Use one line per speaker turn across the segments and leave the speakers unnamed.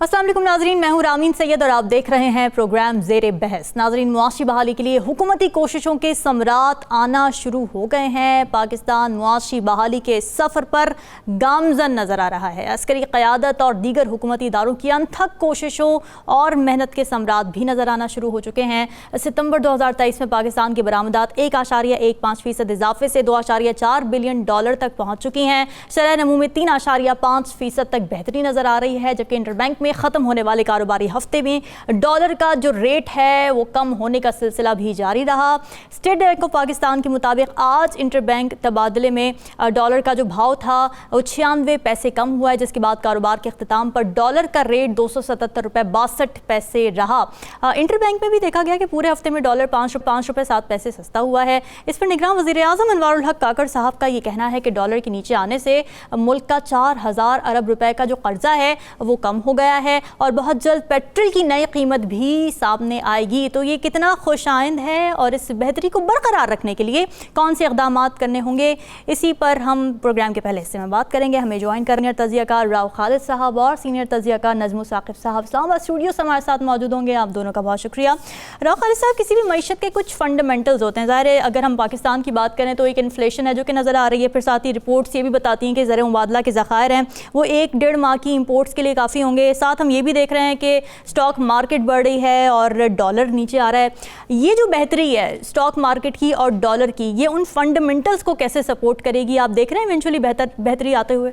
अस्सलाम वालेकुम नाज़रीन, मैं हूं रामीन सैयद और आप देख रहे हैं प्रोग्राम ज़ेरे बहस। नाज़रीन, मुआशी बहाली के लिए हुकूमती कोशिशों के समरात आना शुरू हो गए हैं। पाकिस्तान मुआशी बहाली के सफ़र पर गामज़न नज़र आ रहा है। अस्करी क़यादत और दीगर हुकूमती इदारों की अनथक कोशिशों और मेहनत के समरात भी नज़र आना शुरू हो चुके हैं। सितंबर 2023 में पाकिस्तान की बरामदात 1.15% इजाफे से $2.4 बिलियन तक पहुँच चुकी हैं। शरह नमू में 3.5% तक बेहतरी नज़र आ रही है, जबकि इंटरबैंक में ख़त्म होने वाले कारोबारी हफ्ते में डॉलर का जो रेट है वो कम होने का सिलसिला भी जारी रहा। स्टेट बैंक ऑफ पाकिस्तान के मुताबिक आज इंटरबैंक तबादले में डॉलर का जो भाव था वो 96 पैसे कम हुआ है, जिसके बाद कारोबार के अख्ताम पर डॉलर का रेट $277.62 रहा। इंटरबैंक में भी देखा गया कि पूरे हफ्ते में डॉलर 5 रुपये 7 पैसे सस्ता हुआ है। इस पर निगरान वज़ीर आज़म अनवारुल हक काकड़ साहब का ये कहना है कि डॉलर के नीचे आने से मुल्क का 4000 अरब रुपए का जो कर्जा है वो कम हो गया है और बहुत जल्द पेट्रोल की नई कीमत भी सामने आएगी। तो ये कितना खुशाइंद है और इस बेहतरी को बरकरार रखने के लिए कौन से इक़दाम करने होंगे, इसी पर हम प्रोग्राम के पहले हिस्से में बात करेंगे। हमें ज्वाइन करेंगे तज़ियाकार राव खालिद साहब और सीनियर तज़ियाकार नजमो साकिब साहब इस्लामाबाद स्टूडियो से हमारे साथ मौजूद होंगे। आप दोनों का बहुत शुक्रिया। राव खालिद साहब, किसी भी मईशत के कुछ फंडामेंटल्स होते हैं। ज़ाहिर है अगर हम पाकिस्तान की बात करें तो एक इन्फ्लेशन है जो कि नज़र आ रही है, फिर साथ ही रिपोर्ट्स ये भी बताती हैं कि ज़र मुबादला के ज़खायर हैं वो 1-1.5 माह की इंपोर्ट्स के लिए काफ़ी होंगे। साथ हम ये भी देख रहे हैं कि स्टॉक मार्केट बढ़ रही है और डॉलर नीचे आ रहा है। ये जो बेहतरी है स्टॉक मार्केट की और डॉलर की, ये उन फंडामेंटल्स को कैसे सपोर्ट करेगी? आप देख रहे हैं इवेंचुअली बेहतरी आते हुए?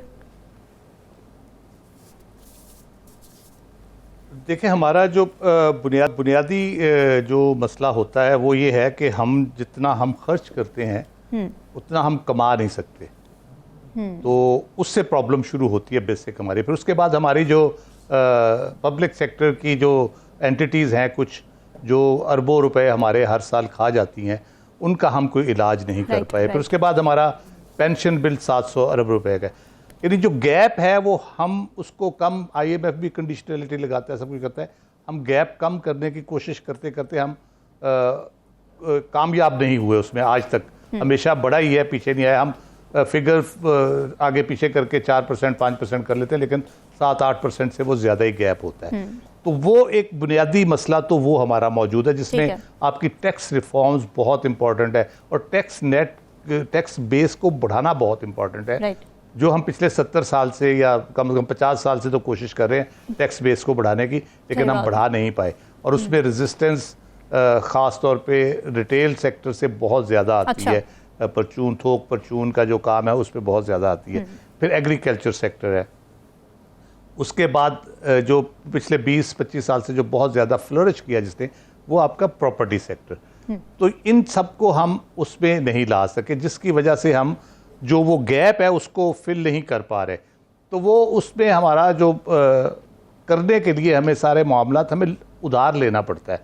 देखिए, हमारा जो बुनियादी जो मसला होता है वो ये है कि हम जितना हम खर्च करते हैं उतना हम कमा नहीं सकते। तो उससे प्रॉब्लम शुरू होती है बेसिक हमारी। फिर उसके बाद हमारी जो पब्लिक सेक्टर की जो एंटिटीज़ हैं, कुछ जो अरबों रुपए हमारे हर साल खा जाती हैं, उनका हम कोई इलाज नहीं कर पाए। फिर उसके बाद हमारा पेंशन बिल 700 अरब रुपए का, यानी जो गैप है वो हम उसको कम, IMF भी कंडीशनलिटी लगाता है, सब कुछ करता है, हम गैप कम करने की कोशिश करते करते हम कामयाब नहीं हुए उसमें आज तक। हमेशा बड़ा ही है, पीछे नहीं आया। हम फिगर आगे पीछे करके 4% 5% कर लेते हैं, लेकिन 7-8% से वो ज़्यादा ही गैप होता है। तो वो एक बुनियादी मसला तो वो हमारा मौजूद है, जिसमें आपकी टैक्स रिफॉर्म्स बहुत इंपॉर्टेंट है और टैक्स बेस को बढ़ाना बहुत इंपॉर्टेंट है। जो हम पिछले 70 साल से या कम से कम 50 साल से तो कोशिश कर रहे हैं टैक्स बेस को बढ़ाने की, लेकिन हम बढ़ा नहीं पाए और उसमें रेजिस्टेंस ख़ास तौर पे रिटेल सेक्टर से बहुत ज़्यादा आती है। परचून, थोक परचून का जो काम है उस पर बहुत ज़्यादा आती है। फिर एग्रीकल्चर सेक्टर है। उसके बाद जो पिछले 20-25 साल से जो बहुत ज़्यादा फ्लरिश किया जिसने, वो आपका प्रॉपर्टी सेक्टर। तो इन सब को हम उसमें नहीं ला सके, जिसकी वजह से हम जो वो गैप है उसको फिल नहीं कर पा रहे। तो वो उसमें हमारा जो करने के लिए हमें सारे मामलात हमें उधार लेना पड़ता है।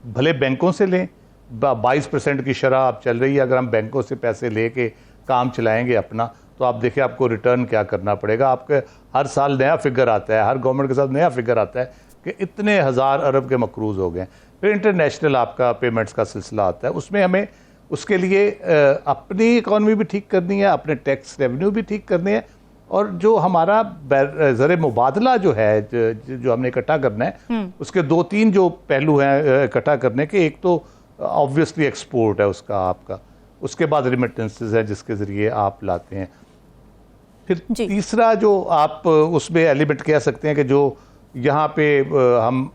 भले बैंकों से लें, 22% की शरह आप चल रही है। अगर हम बैंकों से पैसे लेके काम चलाएंगे अपना, तो आप देखिए आपको रिटर्न क्या करना पड़ेगा। आपके हर साल नया फिगर आता है, हर गवर्नमेंट के साथ नया फिगर आता है कि इतने हज़ार अरब के मकरूज़ हो गए। फिर इंटरनेशनल आपका पेमेंट्स का सिलसिला आता है, उसमें हमें उसके लिए अपनी इकॉनमी भी ठीक करनी है, अपने टैक्स रेवेन्यू भी ठीक करने हैं, और जो हमारा ज़र मुबादला जो है जो हमने इकट्ठा करना है, उसके 2-3 जो पहलू हैं इकट्ठा करने के। एक तो ऑब्वियसली एक्सपोर्ट है उसका आपका, उसके बाद रिमिटेंसेस है जिसके ज़रिए आप लाते हैं। फिर तीसरा जो आप उसमें एलिमेंट कह सकते हैं कि जो यहाँ पे हम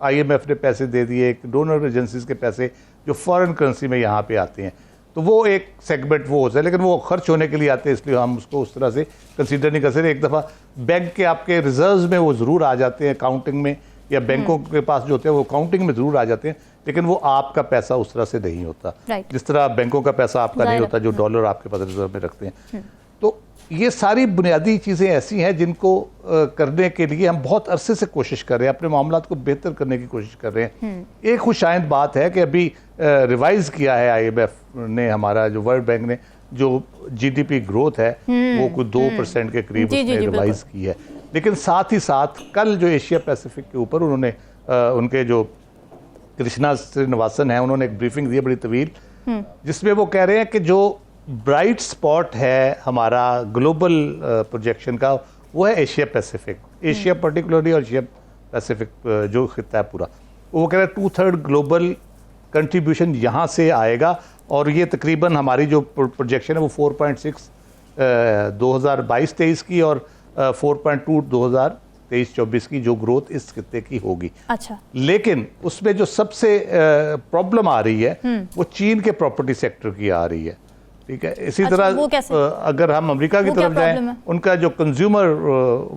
IMF ने पैसे दे दिए, डोनर एजेंसीज के पैसे जो फॉरेन करेंसी में यहाँ पे आते हैं, तो वो एक सेगमेंट वो होता है, लेकिन वो खर्च होने के लिए आते हैं, इसलिए हम उसको उस तरह से कंसीडर नहीं कर सकते। एक दफ़ा बैंक के आपके रिजर्व्स में वो ज़रूर आ जाते हैं, काउंटिंग में, या बैंकों के पास जो होते हैं वो काउंटिंग में ज़रूर आ जाते हैं, लेकिन वो आपका पैसा उस तरह से नहीं होता जिस तरह बैंकों का पैसा आपका नहीं होता, जो डॉलर आपके पास रिजर्व में रखते हैं। तो ये सारी बुनियादी चीज़ें ऐसी हैं जिनको करने के लिए हम बहुत अरसे से कोशिश कर रहे हैं, अपने मामलात को बेहतर करने की कोशिश कर रहे हैं। एक खुशाइंद बात है कि अभी रिवाइज़ किया है IMF ने, हमारा जो वर्ल्ड बैंक ने, जो GDP ग्रोथ है वो कुछ 2% के करीब उसने रिवाइज़ की है। लेकिन साथ ही साथ कल जो एशिया पैसिफिक के ऊपर उन्होंने उनके जो कृष्णा श्रीनिवासन है, उन्होंने एक ब्रीफिंग दी है बड़ी तवील, जिसमें वो कह रहे हैं कि जो ब्राइट स्पॉट है हमारा ग्लोबल प्रोजेक्शन का, वो है एशिया पैसिफिक। एशिया पर्टिकुलरली और एशिया पैसिफिक जो खिता है पूरा, वो कह रहा है 2/3 ग्लोबल कंट्रीब्यूशन यहाँ से आएगा। और ये तकरीबन हमारी जो प्रोजेक्शन है वो 4.6 2022-23 की और 4.2 2023-24 की जो ग्रोथ इस खिते की होगी।
अच्छा,
लेकिन उसमें जो सबसे प्रॉब्लम आ रही है वो चीन के प्रॉपर्टी सेक्टर की आ रही है। ठीक है, इसी
अच्छा, वो कैसे?
तरह अगर हम अमेरिका की तरफ जाएं, उनका जो कंज्यूमर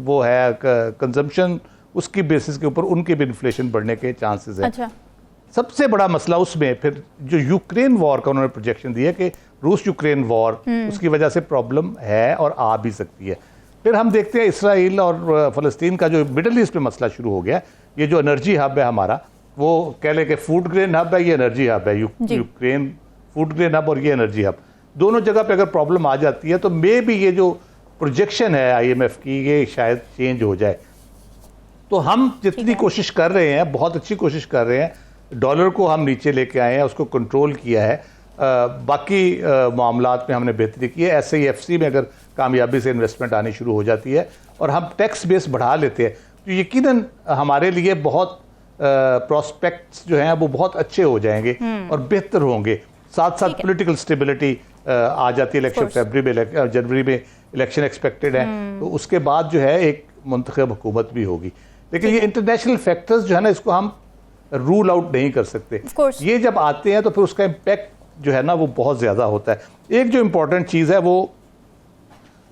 वो है कंजम्पशन, उसकी बेसिस के ऊपर उनके भी इन्फ्लेशन बढ़ने के चांसेस है।
अच्छा,
सबसे बड़ा मसला उसमें फिर जो यूक्रेन वॉर का उन्होंने प्रोजेक्शन दिया कि रूस यूक्रेन वॉर उसकी वजह से प्रॉब्लम है और आ भी सकती है। फिर हम देखते हैं इसराइल और फ़लस्तीन का जो मिडल ईस्ट में मसला शुरू हो गया। ये जो एनर्जी हब है हमारा, वो कह ले कि फूड ग्रेन हब है, ये एनर्जी हब है। यूक्रेन फूड ग्रेन हब और ये एनर्जी हब, दोनों जगह पे अगर प्रॉब्लम आ जाती है तो मे भी ये जो प्रोजेक्शन है IMF की ये शायद चेंज हो जाए। तो हम जितनी कोशिश कर रहे हैं, बहुत अच्छी कोशिश कर रहे हैं, डॉलर को हम नीचे लेके आए हैं, उसको कंट्रोल किया है, बाकी मामलात में हमने बेहतरी की है। SAFC में अगर कामयाबी से इन्वेस्टमेंट आनी शुरू हो जाती है और हम टैक्स बेस बढ़ा लेते हैं तो यकीनन हमारे लिए बहुत प्रॉस्पेक्ट्स जो हैं वो बहुत अच्छे हो जाएंगे और बेहतर होंगे। साथ साथ पॉलिटिकल स्टेबिलिटी आ जाती है। इलेक्शन जनवरी में इलेक्शन एक्सपेक्टेड है, तो उसके बाद जो है एक मुंतखब हुकूमत भी होगी। लेकिन ये इंटरनेशनल फैक्टर्स जो है ना, इसको हम रूल आउट नहीं कर सकते। ये जब आते हैं तो फिर उसका इम्पैक्ट जो है ना वो बहुत ज़्यादा होता है। एक जो इम्पोर्टेंट चीज़ है वो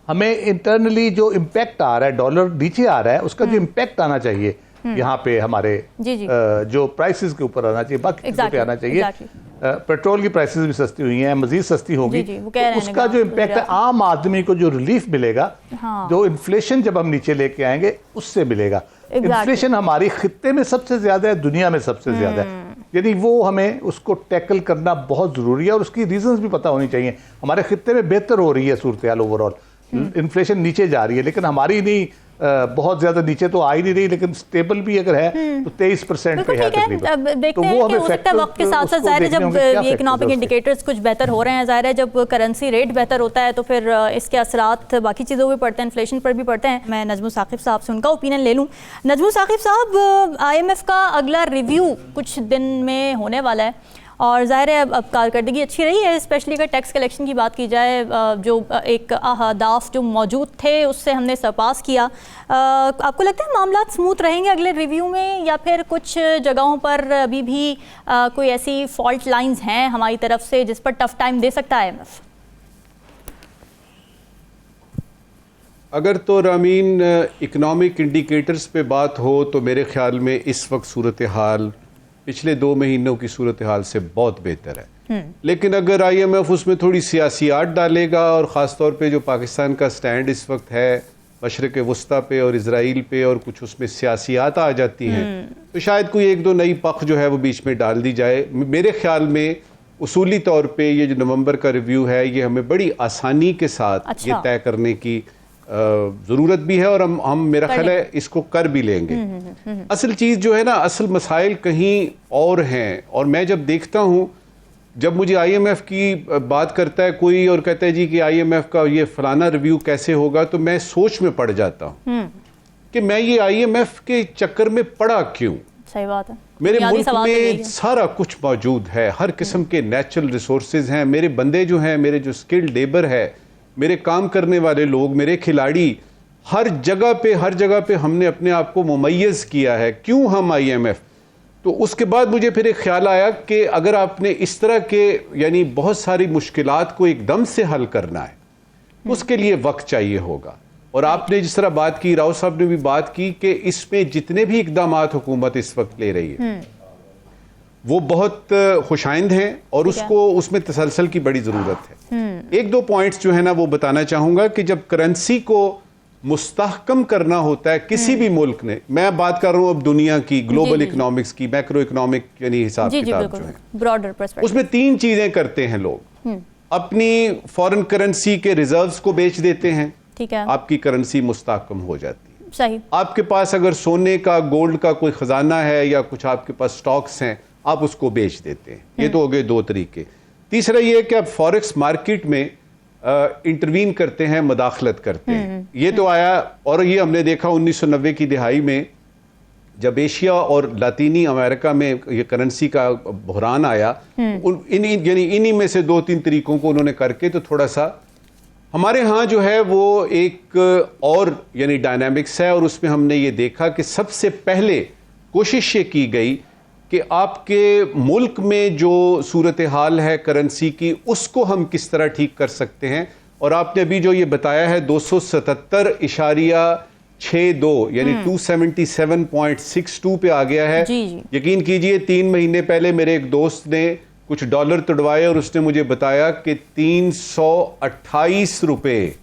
हमें इंटरनली जो इम्पैक्ट आ रहा है, डॉलर नीचे आ रहा है, उसका जो इम्पैक्ट आना चाहिए यहाँ पे हमारे जो प्राइसेस के ऊपर आना चाहिए, बाकी चीज़ों पे आना चाहिए। पेट्रोल की प्राइसेस भी सस्ती हुई हैं, मजीद सस्ती होगी, तो उसका जो इम्पैक्ट है आम आदमी को जो रिलीफ मिलेगा, जो इन्फ्लेशन जब हम नीचे लेके आएंगे उससे मिलेगा। इन्फ्लेशन हमारी खित्ते में सबसे ज्यादा है, दुनिया में सबसे ज्यादा है, यानी वो हमें उसको टैकल करना बहुत जरूरी है और उसकी रीजंस भी पता होनी चाहिए। हमारे खित्ते में बेहतर हो रही है सूरत हाल ओवरऑल, इन्फ्लेशन नीचे जा रही है, लेकिन हमारी नहीं बहुत ज्यादा नीचे तो आ ही नहीं रही, लेकिन स्टेबल भी अगर है तो 23% पे है तकरीबन।
देखते हैं कि हो सकता है वक्त के साथ साथ ज़ाहिर है जब ये इकोनॉमिक इंडिकेटर्स कुछ बेहतर हो रहे हैं, ज़ाहिर है जब करेंसी रेट बेहतर होता है तो फिर इसके असरात बाकी चीज़ों पर पड़ते हैं, इन्फ्लेशन पर भी पड़ते हैं। मैं नजमू साकिब साहब से उनका ओपिनियन ले लूँ। नजमू साकिब साहब, IMF का अगला रिव्यू कुछ दिन में होने वाला है और ज़ाहिर है अब कारकर्दगी अच्छी रही है, स्पेशली अगर टैक्स कलेक्शन की बात की जाए, जो एक अहदाफ जो मौजूद थे उससे हमने सरपास किया। आपको लगता है मामला स्मूथ रहेंगे अगले रिव्यू में, या फिर कुछ जगहों पर अभी भी कोई ऐसी फॉल्ट लाइंस हैं हमारी तरफ से जिस पर टफ टाइम दे सकता है IMF?
अगर तो रामीन इकनॉमिक इंडिकेटर्स पे बात हो तो मेरे ख्याल में इस वक्त सूरत हाल पिछले 2 महीनों की सूरत हाल से बहुत बेहतर है। लेकिन अगर IMF उसमें थोड़ी सियासियात डालेगा और ख़ास तौर पे जो पाकिस्तान का स्टैंड इस वक्त है मशरिक़ वस्ता पे और इजराइल पे, और कुछ उसमें सियासियात आ जाती हैं तो शायद कोई 1-2 नई पख जो है वो बीच में डाल दी जाए। मेरे ख्याल में उसूली तौर पे ये जो नवंबर का रिव्यू है ये हमें बड़ी आसानी के साथ ये तय करने की ज़रूरत भी है और हम मेरा ख्याल है इसको कर भी लेंगे। असल चीज़ जो है ना, असल मसाइल कहीं और हैं। और मैं जब देखता हूँ, जब मुझे IMF की बात करता है कोई और कहता है जी कि IMF का ये फलाना रिव्यू कैसे होगा, तो मैं सोच में पड़ जाता हूँ कि मैं ये IMF के चक्कर में पड़ा क्यों।
सही बात है,
मेरे मुल्क में सारा कुछ मौजूद है, हर किस्म के नेचुरल रिसोर्सेज हैं, मेरे बंदे जो हैं, मेरे जो स्किल्ड लेबर है, मेरे काम करने वाले लोग, मेरे खिलाड़ी, हर जगह पे हमने अपने आप को मुमय्यज़ किया है। क्यों हम IMF? तो उसके बाद मुझे फिर एक ख्याल आया कि अगर आपने इस तरह के यानी बहुत सारी मुश्किलात को एकदम से हल करना है, उसके लिए वक्त चाहिए होगा। और आपने जिस तरह बात की, राव साहब ने भी बात की कि इसमें जितने भी इकदामात हुकूमत इस वक्त ले रही है वो बहुत खुशाइंद हैं और उसको उसमें तसलसल की बड़ी ज़रूरत है। 1-2 पॉइंट्स जो है ना वो बताना चाहूँगा कि जब करेंसी को मुस्तहकम करना होता है किसी भी मुल्क ने, मैं बात कर रहा हूँ अब दुनिया की ग्लोबल इकोनॉमिक्स की, मैक्रो इकोनॉमिक यानी हिसाब किताब जो है,
ब्रॉडर पर्सपेक्टिव,
उसमें 3 चीज़ें करते हैं लोग। अपनी फॉरेन करेंसी के रिजर्व्स को बेच देते हैं, ठीक है, आपकी करेंसी मुस्तहकम हो जाती है।
सही। आपके
पास अगर सोने का, गोल्ड का कोई खजाना है या कुछ आपके पास स्टॉक्स हैं, आप उसको बेच देते हैं। ये तो हो गए 2 तरीके। तीसरा ये है कि आप फॉरेक्स मार्केट में इंटरवीन करते हैं, मदाखलत करते हैं। ये तो आया, और ये हमने देखा 1990 की दिहाई में जब एशिया और लातीनी अमेरिका में ये करेंसी का बहरान आया, इन्हीं में से 2-3 तरीकों को उन्होंने करके तो थोड़ा सा हमारे यहाँ जो है वो एक और यानी डायनामिक्स है। और उसमें हमने ये देखा कि सबसे पहले कोशिश ये की गई कि आपके मुल्क में जो सूरत हाल है करेंसी की, उसको हम किस तरह ठीक कर सकते हैं। और आपने अभी जो ये बताया है 277.62 यानी 277.62 पे आ गया है।
जी जी।
यकीन कीजिए 3 महीने पहले मेरे एक दोस्त ने कुछ डॉलर तुड़वाए और उसने मुझे बताया कि 328 रुपए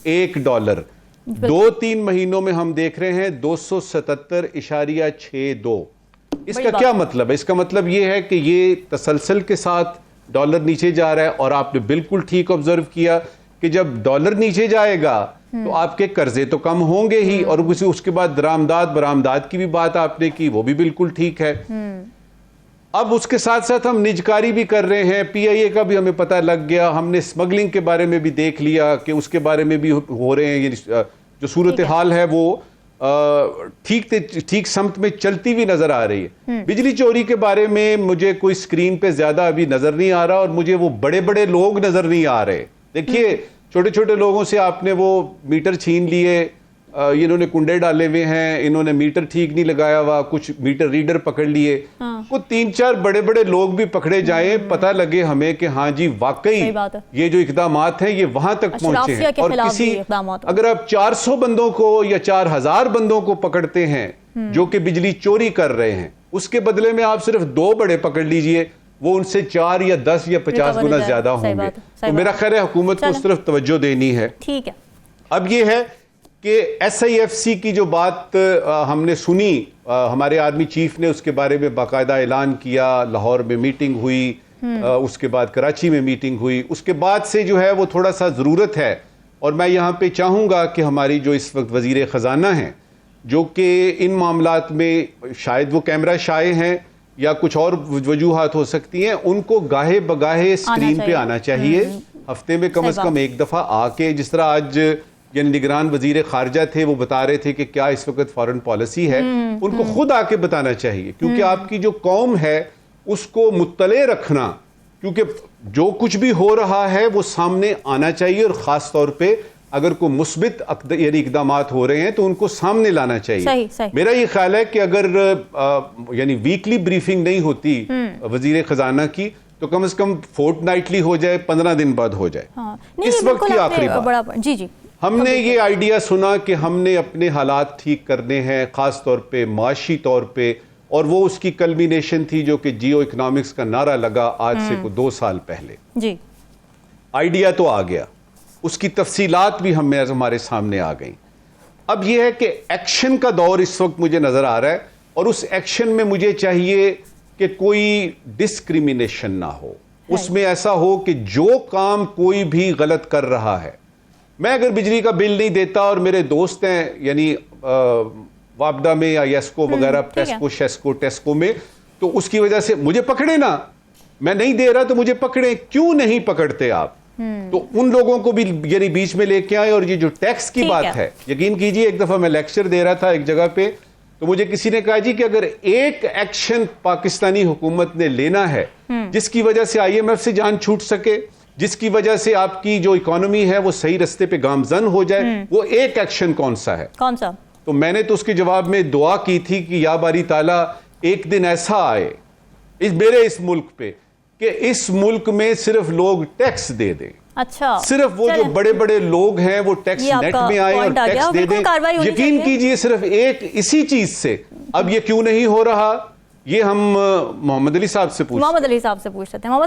$1। 2-3 महीनों में हम देख रहे हैं 277.62। इसका क्या मतलब है? इसका मतलब ये है कि ये तसलसल के साथ डॉलर नीचे जा रहा है। और आपने बिल्कुल ठीक ऑब्जर्व किया कि जब डॉलर नीचे जाएगा तो आपके कर्जे तो कम होंगे ही, और उसके बाद बरामदात की भी बात आपने की, वो भी बिल्कुल ठीक है। अब उसके साथ साथ हम निजकारी भी कर रहे हैं, PIA का भी हमें पता लग गया, हमने स्मगलिंग के बारे में भी देख लिया कि उसके बारे में भी हो रहे हैं। ये जो सूरत हाल है वो ठीक समत में चलती हुई नजर आ रही है। बिजली चोरी के बारे में मुझे कोई स्क्रीन पे ज्यादा अभी नजर नहीं आ रहा, और मुझे वो बड़े बड़े लोग नजर नहीं आ रहे। देखिए छोटे छोटे लोगों से आपने वो मीटर छीन लिए, इन्होंने कुंडे डाले हुए हैं, इन्होंने मीटर ठीक नहीं लगाया हुआ, कुछ मीटर रीडर पकड़ लिए। वो 3-4 बड़े बड़े लोग भी पकड़े जाए, पता लगे हमें कि हाँ जी वाकई ये जो इकदामात हैं ये वहां तक पहुंचे हैं। और किसी अगर आप 400 बंदों को या 4000 बंदों को पकड़ते हैं जो कि बिजली चोरी कर रहे हैं, उसके बदले में आप सिर्फ 2 बड़े पकड़ लीजिए, वो उनसे 4 या 10 या 50 गुना ज्यादा होंगे। तो मेरा ख्याल है हुकूमत को उस तरफ तवज्जो देनी है।
ठीक है।
अब ये है कि SIFC की जो बात हमने सुनी, हमारे आर्मी चीफ ने उसके बारे में बाकायदा ऐलान किया, लाहौर में मीटिंग हुई, उसके बाद कराची में मीटिंग हुई, उसके बाद से जो है वो थोड़ा सा ज़रूरत है। और मैं यहाँ पे चाहूँगा कि हमारी जो इस वक्त वज़ीर ख़जाना हैं, जो कि इन मामलात में शायद वो कैमरा शाये हैं या कुछ और वजूहात हो सकती हैं, उनको गाहे बगाहे स्क्रीन पे आना चाहिए। हफ्ते में कम से कम एक दफ़ा आके, जिस तरह आज यानी निगरान वजीर खारजा थे वो बता रहे थे कि क्या इस वक्त फॉरेन पॉलिसी है, उनको खुद आके बताना चाहिए। क्योंकि आपकी जो कौम है उसको मुत्तले रखना, क्योंकि जो कुछ भी हो रहा है वो सामने आना चाहिए, और ख़ास तौर पे अगर कोई मुस्बित यानी इकदामात हो रहे हैं तो उनको सामने लाना चाहिए।
सही।
मेरा ये ख्याल है कि अगर यानी वीकली ब्रीफिंग नहीं होती वजीर खजाना की, तो कम से कम फोर्टनाइटली हो जाए, 15 दिन बाद हो जाए। इस वक्त की आखिरी बात,
जी
हमने ये आइडिया सुना कि हमने अपने हालात ठीक करने हैं, खास तौर पे माशी तौर पे, और वो उसकी कल्मिनेशन थी जो कि जियो इकोनॉमिक्स का नारा लगा आज से 2 साल पहले।
जी
आइडिया तो आ गया, उसकी तफसीलात भी हमारे सामने आ गई। अब यह है कि एक्शन का दौर इस वक्त मुझे नजर आ रहा है, और उस एक्शन में मुझे चाहिए कि कोई डिस्क्रिमिनेशन ना हो, उसमें ऐसा हो कि जो काम कोई भी गलत कर रहा है, मैं अगर बिजली का बिल नहीं देता और मेरे दोस्त हैं यानी वापडा में या येस्को वगैरह, पेस्को शेस्को टेस्को में, तो उसकी वजह से मुझे पकड़े ना, मैं नहीं दे रहा तो मुझे पकड़े, क्यों नहीं पकड़ते आप? तो उन लोगों को भी यानी बीच में लेके आए। और ये जो टैक्स की बात है, यकीन कीजिए एक दफा मैं लेक्चर दे रहा था एक जगह पे, तो मुझे किसी ने कहा जी कि अगर एक एक्शन पाकिस्तानी हुकूमत ने लेना है जिसकी वजह से IMF से जान छूट सके, जिसकी वजह से आपकी जो इकोनॉमी है वो सही रास्ते पे गामजन हो जाए, वो एक एक्शन कौन सा है?
कौन सा?
तो मैंने तो उसके जवाब में दुआ की थी कि या बारी ताला एक दिन ऐसा आए इस मुल्क पे कि इस मुल्क में सिर्फ लोग टैक्स दे दें।
अच्छा,
सिर्फ वो जो बड़े बड़े लोग हैं वो टैक्स नेट में आए और टैक्स दे दें। यकीन कीजिए सिर्फ एक इसी चीज से, अब ये क्यों नहीं हो रहा, ये हम मोहम्मद अली साहब से पूछते हैं।
मोहम्मद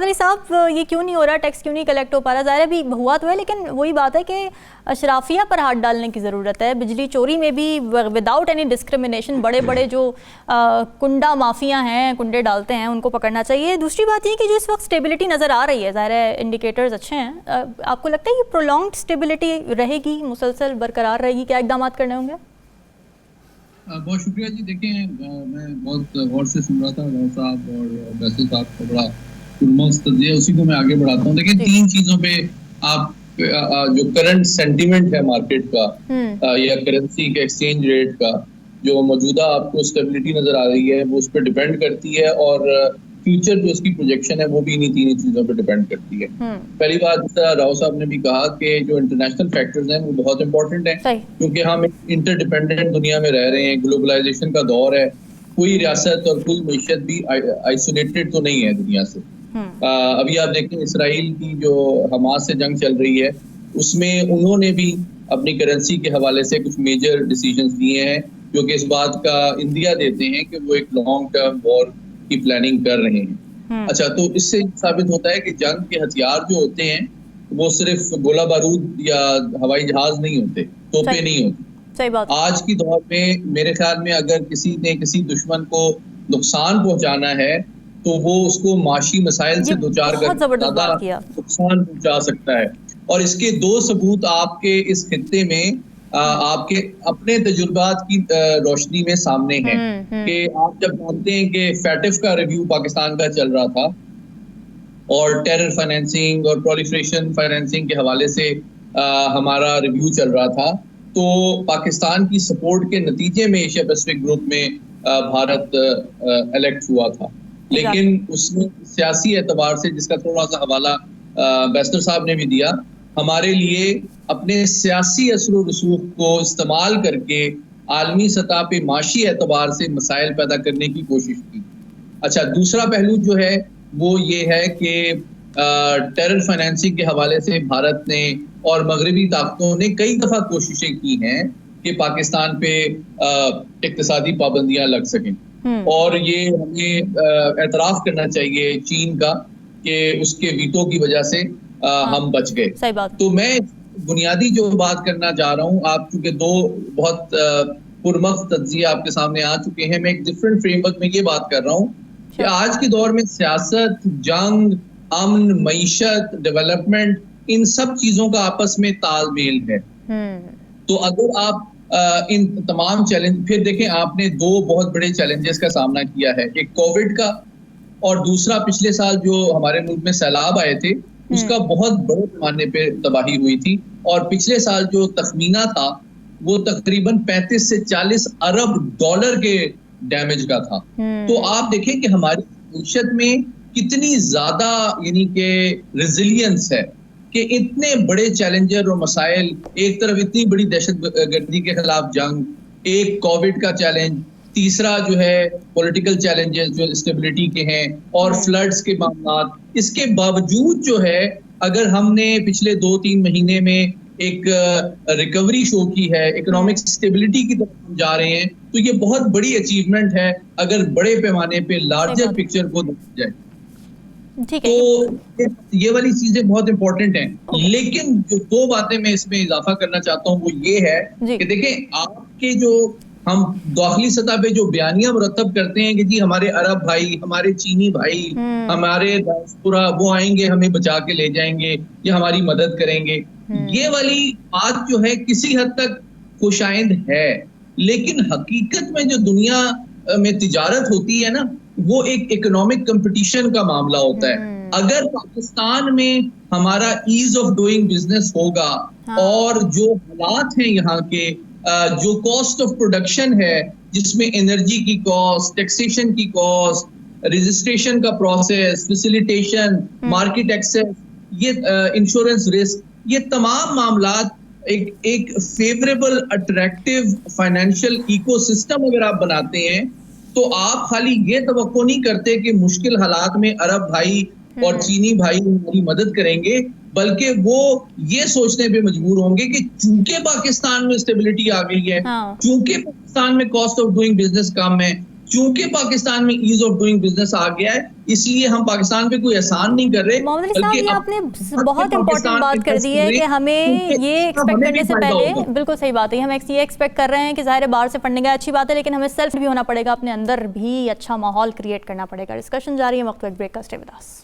अली साहब, ये क्यों नहीं हो रहा, टैक्स क्यों नहीं कलेक्ट हो पा रहा? ज़ाहिर भी हुआ तो है, लेकिन वही बात है कि अशराफिया पर हाथ डालने की ज़रूरत है। बिजली चोरी में भी विदाउट एनी डिस्क्रिमिनेशन बड़े बड़े जो कुंडा माफिया हैं, कुंडे डालते हैं, उनको पकड़ना चाहिए। दूसरी बात ये कि जो इस वक्त स्टेबिलिटी नज़र आ रही है, ज़ाहिर है इंडिकेटर्स अच्छे हैं, आपको लगता है कि प्रोलॉन्ग्ड स्टेबिलिटी रहेगी, मुसलसल बरकरार रहेगी? क्या इक़दाम करने होंगे?
बहुत शुक्रिया जी। देखिए, मैं बहुत गौर से सुन रहा था गौर साहब और वैसे साहब का बड़ा उसी को मैं आगे बढ़ाता हूँ। देखिए, 3 चीज़ों पे आप जो करंट सेंटिमेंट है मार्केट का या करेंसी के एक्सचेंज रेट का जो मौजूदा आपको स्टेबिलिटी नजर आ रही है वो उस पर डिपेंड करती है, और फ्यूचर जो इसकी प्रोजेक्शन है वो भी इन्हीं तीन चीजों पर डिपेंड करती है। पहली बात, जिस तरह राव साहब ने भी कहा कि जो इंटरनेशनल फैक्टर्स हैं वो बहुत इंपॉर्टेंट हैं, क्योंकि हम एक इंटरडिपेंडेंट दुनिया में रह रहे हैं, ग्लोबलाइजेशन का दौर है, कोई रियासत और कोई मईशत भी आइसोलेटेड तो नहीं है दुनिया से। अभी आप देखें इसराइल की जो हमास से जंग चल रही है उसमें उन्होंने भी अपनी करेंसी के हवाले से कुछ मेजर डिसीजंस लिए हैं जो कि इस बात का इंदिया देते हैं कि वो एक लॉन्ग टर्म वॉर की प्लानिंग कर रहे हैं। अच्छा, तो इससे साबित होता है कि जंग के हथियार जो होते हैं वो सिर्फ गोला बारूद या हवाई जहाज नहीं होते, तोपे नहीं होते।
सही बात। आज
की दौर में मेरे ख्याल में अगर किसी ने किसी दुश्मन को नुकसान पहुंचाना है तो वो उसको माशी मसाइल से दो चार ज्यादा नुकसान पहुंचा सकता है। और इसके दो सबूत आपके इस खित्ते में आपके अपने तजुर्बात की रोशनी में सामने हैं कि आप जब जानते हैं कि फैटिफ का रिव्यू पाकिस्तान का चल रहा था और टेरर फाइनेंसिंग और प्रोलिफरेशन फाइनेंसिंग के हवाले से हमारा रिव्यू चल रहा था, तो पाकिस्तान की सपोर्ट के नतीजे में एशिया पैसिफिक ग्रुप में भारत इलेक्ट हुआ था। लेकिन उसमें सियासी एतबार से, जिसका थोड़ा सा हवाला बैस्टर साहब ने भी दिया, हमारे लिए अपने सियासी असर रसूख को इस्तेमाल करके आलमी सतह पे माशी एतबार से मसाइल पैदा करने की कोशिश की। अच्छा, दूसरा पहलू जो है वो ये है कि टेरर फाइनेंसिंग के हवाले से भारत ने और मगरबी ताकतों ने कई दफा कोशिशें की हैं कि पाकिस्तान पे इक्तिसादी पाबंदियां लग सकें, और ये हमें एतराफ करना चाहिए चीन का कि उसके वीटो की वजह से हम बच गए।
सही बात।
तो मैं बुनियादी जो बात करना चाह रहा हूँ, आप चूंकि दो बहुत पुरमख्त तज्जिया आपके सामने आ चुके हैं, मैं एक डिफरेंट फ्रेमवर्क में ये बात कर रहा हूँ कि आज के दौर में सियासत, जंग, अमन, मईशत, डेवलपमेंट, इन सब चीजों का आपस में तालमेल है। तो अगर आप इन तमाम चैलेंज, फिर देखें आपने दो बहुत बड़े चैलेंजेस का सामना किया है, एक कोविड का और दूसरा पिछले साल जो हमारे मुल्क में सैलाब आए थे उसका बहुत बड़े पैमाने पे तबाही हुई थी, और पिछले साल जो तखमीना था वो तकरीबन 35 से 40 अरब डॉलर के डैमेज का था। तो आप देखें कि हमारी मईशत में कितनी ज्यादा यानी कि रेजिलियंस है कि इतने बड़े चैलेंजर और मसाइल, एक तरफ इतनी बड़ी दहशतगर्दी के खिलाफ जंग, एक कोविड का चैलेंज, तीसरा जो है पॉलिटिकल चैलेंजेस जो स्टेबिलिटी के हैं और फ्लड्स के मामला, इसके बावजूद जो है अगर हमने पिछले 2-3 महीने में एक रिकवरी शो की है, इकोनॉमिक स्टेबिलिटी की तरफ हम जा रहे हैं, तो ये बहुत बड़ी अचीवमेंट है अगर बड़े पैमाने पे लार्जर पिक्चर को देखा जाए। तो ये वाली चीजें बहुत इंपॉर्टेंट हैं। लेकिन जो दो बातें मैं इसमें इजाफा करना चाहता हूँ वो ये है कि देखें, आपके जो हम दाखिली सतह पे जो बयानियां मुरतब करते हैं कि जी हमारे अरब भाई, हमारे चीनी भाई, हमारे डायस्पोरा वो आएंगे, हमें बचा के ले जाएंगे या हमारी मदद करेंगे, ये वाली बात जो है किसी हद तक खुशाइंद है, लेकिन हकीकत में जो दुनिया में तिजारत होती है ना, वो एक इकोनॉमिक कंपटीशन का मामला होता है। अगर पाकिस्तान में हमारा ईज ऑफ डूइंग बिजनेस होगा और जो हालात हैं यहाँ के, जो कॉस्ट ऑफ प्रोडक्शन है जिसमें एनर्जी की कॉस्ट, टैक्सेशन की कॉस्ट, रजिस्ट्रेशन का प्रोसेस, फैसिलिटेशन, मार्केट एक्सेस, ये इंश्योरेंस रिस्क, ये तमाम मामलात एक फेवरेबल अट्रैक्टिव फाइनेंशियल इकोसिस्टम अगर आप बनाते हैं तो आप खाली ये तवक्को नहीं करते कि मुश्किल हालात में अरब भाई और चीनी भाई हमारी मदद करेंगे, बल्कि वो ये सोचने पे मजबूर होंगे कि चूंकि पाकिस्तान में स्टेबिलिटी आ गई है, चूंकि पाकिस्तान में कॉस्ट ऑफ डूइंग बिजनेस कम है, चूंकि पाकिस्तान में ईज ऑफ डूइंग बिजनेस आ गया है, इसलिए हम पाकिस्तान पे कोई एहसान नहीं कर रहे।
मोहम्मद अली साहब, ये आपने बहुत इंपॉर्टेंट बात कर दी है कि हमें ये एक्सपेक्ट करने से पहले, बिल्कुल सही बात है, हम ये एक्सपेक्ट कर रहे हैं कि ज़ाहिर है बाहर से फंडिंग है, अच्छी बात है, लेकिन हमें सेल्फ भी होना पड़ेगा, अपने अंदर भी अच्छा माहौल क्रिएट करना पड़ेगा। डिस्कशन जारी है, वक्त ब्रेक का, stay with us.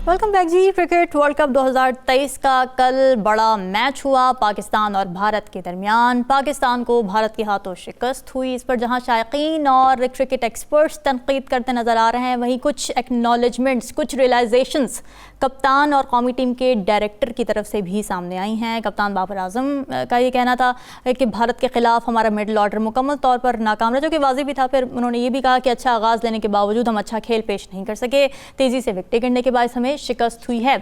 Welcome back Baig ji, cricket world cup 2023 का कल बड़ा मैच हुआ पाकिस्तान और भारत के दरमियान। पाकिस्तान को भारत के हाथों शिकस्त हुई। इस पर जहां शायकीन और क्रिकेट एक्सपर्ट्स तनकीद करते नजर आ रहे हैं, वहीं कुछ एक्नॉलेजमेंट्स, कुछ रियलाइजेशंस कप्तान और कौमी टीम के डायरेक्टर की तरफ से भी सामने आई हैं। कप्तान बाबर आजम का ये कहना था कि भारत के खिलाफ हमारा मिडिल ऑर्डर मुकम्मल तौर पर नाकाम रहा, जो कि वाज़ेह भी था। फिर उन्होंने ये भी कहा कि अच्छा आगाज़ लेने के बावजूद हम अच्छा खेल पेश नहीं कर सके, तेज़ी से विकेटें गिरने के बायस हमें शिकस्त हुई है।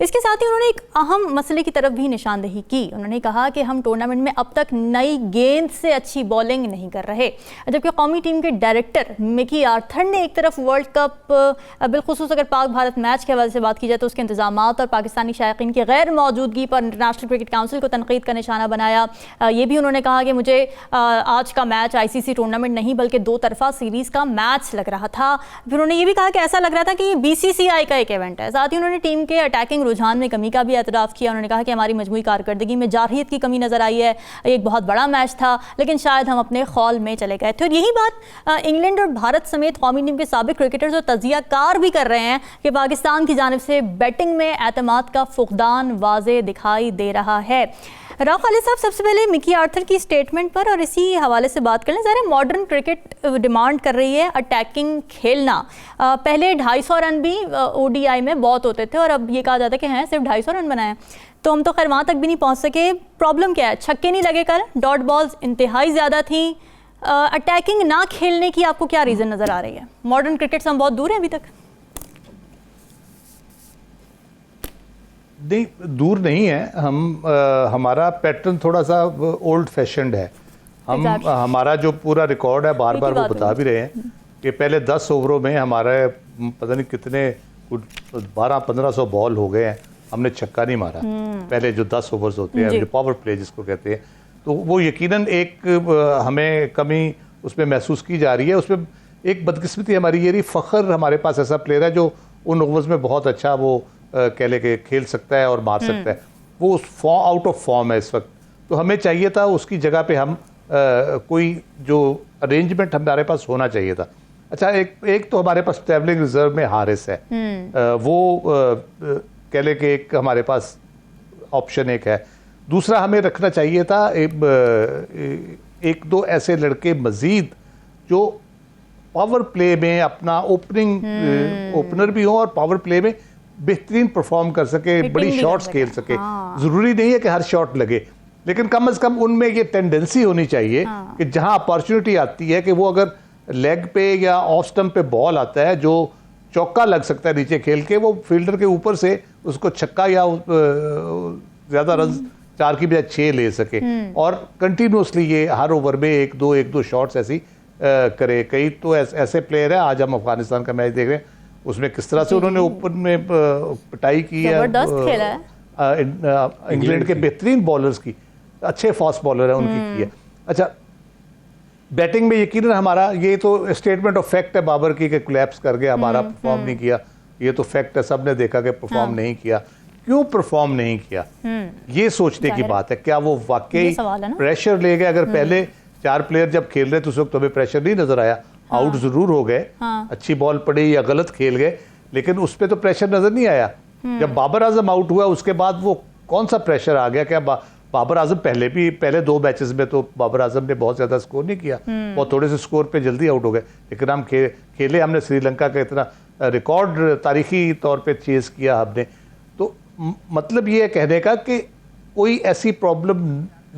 इसके साथ ही उन्होंने एक अहम मसले की तरफ भी निशानदेही की। उन्होंने कहा कि हम टूर्नामेंट में अब तक नई गेंद से अच्छी बॉलिंग नहीं कर रहे, जबकि कौमी टीम के डायरेक्टर मिकी आर्थर ने एक तरफ वर्ल्ड कप बिलखुसूस अगर पाक भारत मैच के हवाले से बात की जाए तो उसके इंतजामात और पाकिस्तानी शायकीन की गैर मौजूदगी पर इंटरनेशनल क्रिकेट काउंसिल को तनकीद का निशाना बनाया। ये भी उन्होंने कहा कि मुझे आज का मैच ICC टूर्नामेंट नहीं बल्कि दो तरफा सीरीज़ का मैच लग रहा था। फिर उन्होंने ये भी कहा कि ऐसा लग रहा था कि ये BCCI का एक इवेंट है। साथ ही उन्होंने टीम के अटैकिंग रुझान में कमी का भी एतराफ़ किया। उन्होंने कहा कि हमारी मजमूई कारकर्दगी में जारहियत की कमी नज़र आई है। एक बहुत बड़ा मैच था लेकिन शायद हम अपने खौल में चले गए थे। और यही बात इंग्लैंड और भारत समेत कौमी टीम के साबिक क्रिकेटर्स और तजियाकार भी कर रहे हैं कि पाकिस्तान की जानिब से बैटिंग में एतमाद का फुकदान वाज़े दिखाई दे रहा है। राव खालिद साहब, सबसे पहले मिकी आर्थर की स्टेटमेंट पर और इसी हवाले से बात कर लें। ज़रा मॉडर्न क्रिकेट डिमांड कर रही है अटैकिंग खेलना। पहले 250 रन भी ODI में बहुत होते थे और अब ये कहा जाता है कि हैं सिर्फ 250 रन बनाए, तो हम तो खैर वहाँ तक भी नहीं पहुँच सके। प्रॉब्लम क्या है? छक्के नहीं लगे कल, डॉट बॉल्स इंतहाई ज़्यादा थी। अटैकिंग ना खेलने की आपको क्या रीज़न नज़र आ रही है? मॉडर्न क्रिकेट से हम बहुत दूर हैं अभी तक।
नहीं, दूर नहीं है हम। हमारा पैटर्न थोड़ा सा ओल्ड फैशन्ड है। हम हमारा जो पूरा रिकॉर्ड है, बार बार वो बता भी रहे हैं कि पहले 10 ओवरों में हमारे पता नहीं कितने 1200-1500 बॉल हो गए हैं, हमने छक्का नहीं मारा। पहले जो 10 ओवर्स होते हैं, जो पावर प्ले जिसको कहते हैं, तो वो यकीनन एक हमें कमी उसमें महसूस की जा रही है। उसमें एक बदकिस्मती हमारी ये रही, फ़ख्र हमारे पास ऐसा प्लेयर है जो उन ओवर्स में बहुत अच्छा वो कह ले के खेल सकता है और मार सकता है। वो उस आउट ऑफ फॉर्म है इस वक्त। तो हमें चाहिए था उसकी जगह पे हम कोई जो अरेंजमेंट हमारे पास होना चाहिए था। अच्छा, एक तो हमारे पास ट्रैवलिंग रिजर्व में हारिस है, वो कह ले कि एक हमारे पास ऑप्शन एक है। दूसरा हमें रखना चाहिए था एक दो ऐसे लड़के मजीद जो पावर प्ले में अपना ओपनर भी हो और पावर प्ले में बेहतरीन परफॉर्म कर सके, बड़ी शॉट्स खेल सके। जरूरी नहीं है कि हर शॉट लगे, लेकिन कम से कम उनमें ये टेंडेंसी होनी चाहिए कि जहां अपॉर्चुनिटी आती है कि वो अगर लेग पे या ऑफ स्टंप पे बॉल आता है जो चौका लग सकता है नीचे खेल के, वो फील्डर के ऊपर से उसको छक्का या ज्यादा रन 4 की बजाय 6 ले सके और कंटिन्यूसली ये हर ओवर में एक दो शॉट्स ऐसी करे। कई तो ऐसे प्लेयर है, आज हम अफगानिस्तान का मैच देख रहे हैं, उसमें किस तरह से उन्होंने ओपन में पिटाई की है इंग्लैंड के बेहतरीन बॉलर्स की, अच्छे फास्ट बॉलर है उनकी की है। अच्छा, बैटिंग में यकीनन हमारा ये तो स्टेटमेंट ऑफ फैक्ट है बाबर की कि कोलैप्स कर गया, हमारा परफॉर्म नहीं किया, ये तो फैक्ट है, सबने देखा कि परफॉर्म नहीं किया। क्यों परफॉर्म नहीं किया, ये सोचने की बात है। क्या वो वाकई प्रेशर ले गए? अगर पहले 4 प्लेयर जब खेल रहे तो उस वक्त हमें प्रेशर नहीं नजर आया। आउट जरूर हो गए, अच्छी बॉल पड़ी या गलत खेल गए, लेकिन उस पर तो प्रेशर नजर नहीं आया। जब बाबर आजम आउट हुआ उसके बाद वो कौन सा प्रेशर आ गया? क्या बाबर आजम पहले 2 मैचेस में तो बाबर आजम ने बहुत ज्यादा स्कोर नहीं किया, वो थोड़े से स्कोर पे जल्दी आउट हो गए, लेकिन हम खेले हमने श्रीलंका का इतना रिकॉर्ड तारीखी तौर पे चेज किया हमने। तो मतलब ये कहने का कि कोई ऐसी प्रॉब्लम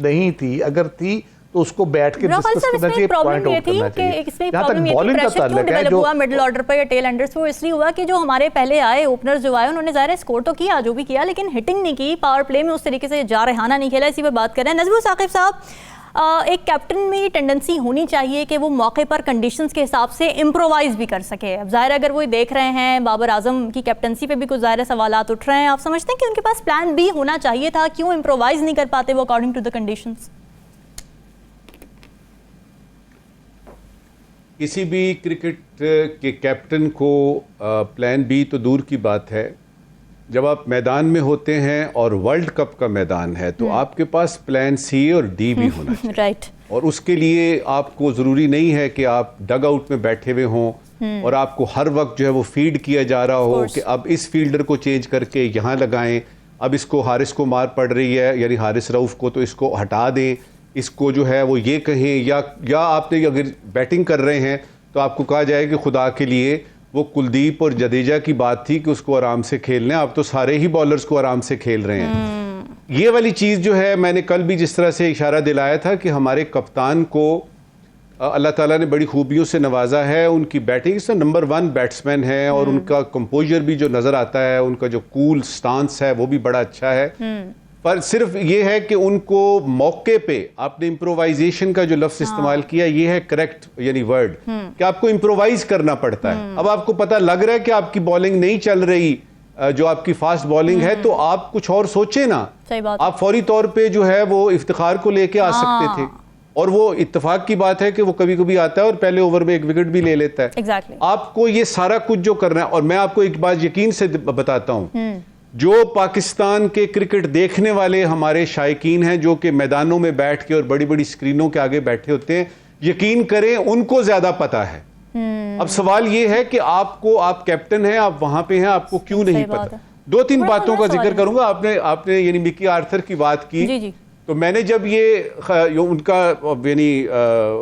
नहीं थी, अगर थी तो उसको बैठ के डिस्कस करना चाहिए, पॉइंट आउट करना चाहिए। जहां तक बॉलिंग का ताल्लुक है, जो
मिडिल ऑर्डर पर या टेल एंडर्स, वो इसलिए हुआ कि जो हमारे पहले आए ओपनर्स जो आए उन्होंने ज़ाहिर स्कोर तो किया जो भी किया, लेकिन हिटिंग नहीं की, पावर प्ले में उस तरीके से जारहाना नहीं खेला। इसी पर बात कर रहे हैं। नजमुल साकिब साहब, एक कैप्टन में ये टेंडेंसी होनी चाहिए कि वो मौके पर कंडीशंस के हिसाब से इम्प्रोवाइज भी कर सके। अब ज़ाहिर अगर वो देख रहे हैं बाबर आजम की कैप्टनसी पे भी कुछ ज़ाहिर सवालात उठ रहे हैं, आप समझते हैं कि उनके पास प्लान B होना चाहिए था? क्यों इम्प्रोवाइज नहीं कर पाते वो अकॉर्डिंग टू द कंडीशंस?
किसी भी क्रिकेट के कैप्टन को प्लान B तो दूर की बात है, जब आप मैदान में होते हैं और वर्ल्ड कप का मैदान है तो आपके पास प्लान C और D भी होना चाहिए।
राइट।
और उसके लिए आपको ज़रूरी नहीं है कि आप डग आउट में बैठे हुए हों और आपको हर वक्त जो है वो फीड किया जा रहा हो कि अब इस फील्डर को चेंज करके यहाँ लगाएं, अब इसको हारिस को मार पड़ रही है यानी हारिस रऊफ को, तो इसको हटा दें, इसको जो है वो ये कहें, या आपने अगर बैटिंग कर रहे हैं तो आपको कहा जाए कि खुदा के लिए वो कुलदीप और जडेजा की बात थी कि उसको आराम से खेलना, आप तो सारे ही बॉलर्स को आराम से खेल रहे हैं। ये वाली चीज़ जो है, मैंने कल भी जिस तरह से इशारा दिलाया था कि हमारे कप्तान को अल्लाह ताला ने बड़ी खूबियों से नवाजा है, उनकी बैटिंग से नंबर 1 बैट्समैन है और उनका कंपोजर भी जो नज़र आता है, उनका जो कूल स्टांस है वो भी बड़ा अच्छा है। पर सिर्फ ये है कि उनको मौके पे आपने इम्प्रोवाइजेशन का जो लफ्ज़ इस्तेमाल किया, ये है करेक्ट यानी वर्ड कि आपको इम्प्रोवाइज करना पड़ता है। अब आपको पता लग रहा है कि आपकी बॉलिंग नहीं चल रही, जो आपकी फास्ट बॉलिंग है, तो आप कुछ और सोचे ना।
सही बात।
आप फौरी तौर पे जो है वो इफ्तिखार को लेके आ सकते थे, और वो इत्तेफाक की बात है कि वो कभी कभी आता है और पहले ओवर में 1 विकेट भी ले लेता है।
Exactly.
आपको ये सारा कुछ जो करना है, और मैं आपको एक बात यकीन से बताता हूं, जो पाकिस्तान के क्रिकेट देखने वाले हमारे शायकीन हैं, जो कि मैदानों में बैठ के और बड़ी बड़ी स्क्रीनों के आगे बैठे होते हैं, यकीन करें उनको ज्यादा पता है। अब सवाल ये है कि आपको, आप कैप्टन हैं, आप वहां पे हैं, आपको क्यों नहीं पता। 2-3 बातों का जिक्र करूंगा। आपने यानी मिकी आर्थर की बात की,
जी।
तो मैंने जब ये उनका यानी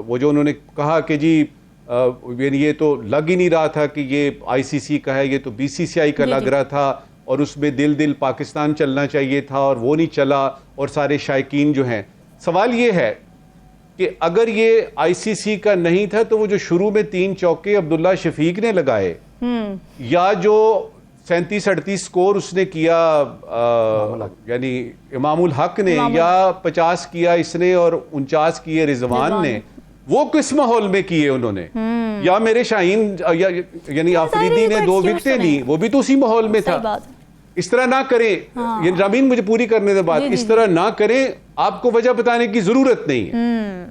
वो जो उन्होंने कहा कि जी यानी ये तो लग ही नहीं रहा था कि ये आईसीसी का है, ये तो बीसीसीआई का लग रहा था, और उसमें दिल पाकिस्तान चलना चाहिए था और वो नहीं चला, और सारे शायकीन जो हैं, सवाल ये है कि अगर ये आईसीसी का नहीं था तो वो जो शुरू में 3 चौके अब्दुल्ला शफीक ने लगाए, या जो 37-38 स्कोर उसने किया यानी इमामुल हक ने, या 50 किया इसने और 49 किए रिजवान ने, वो किस माहौल में किए उन्होंने, या मेरे शाहीन यानी आफरीदी ने 2 विकेटें ली, वो भी तो उसी माहौल में था। इस तरह ना करें, ये रामीन मुझे पूरी करने दे बात, इस तरह ना करें, आपको वजह बताने की जरूरत नहीं है,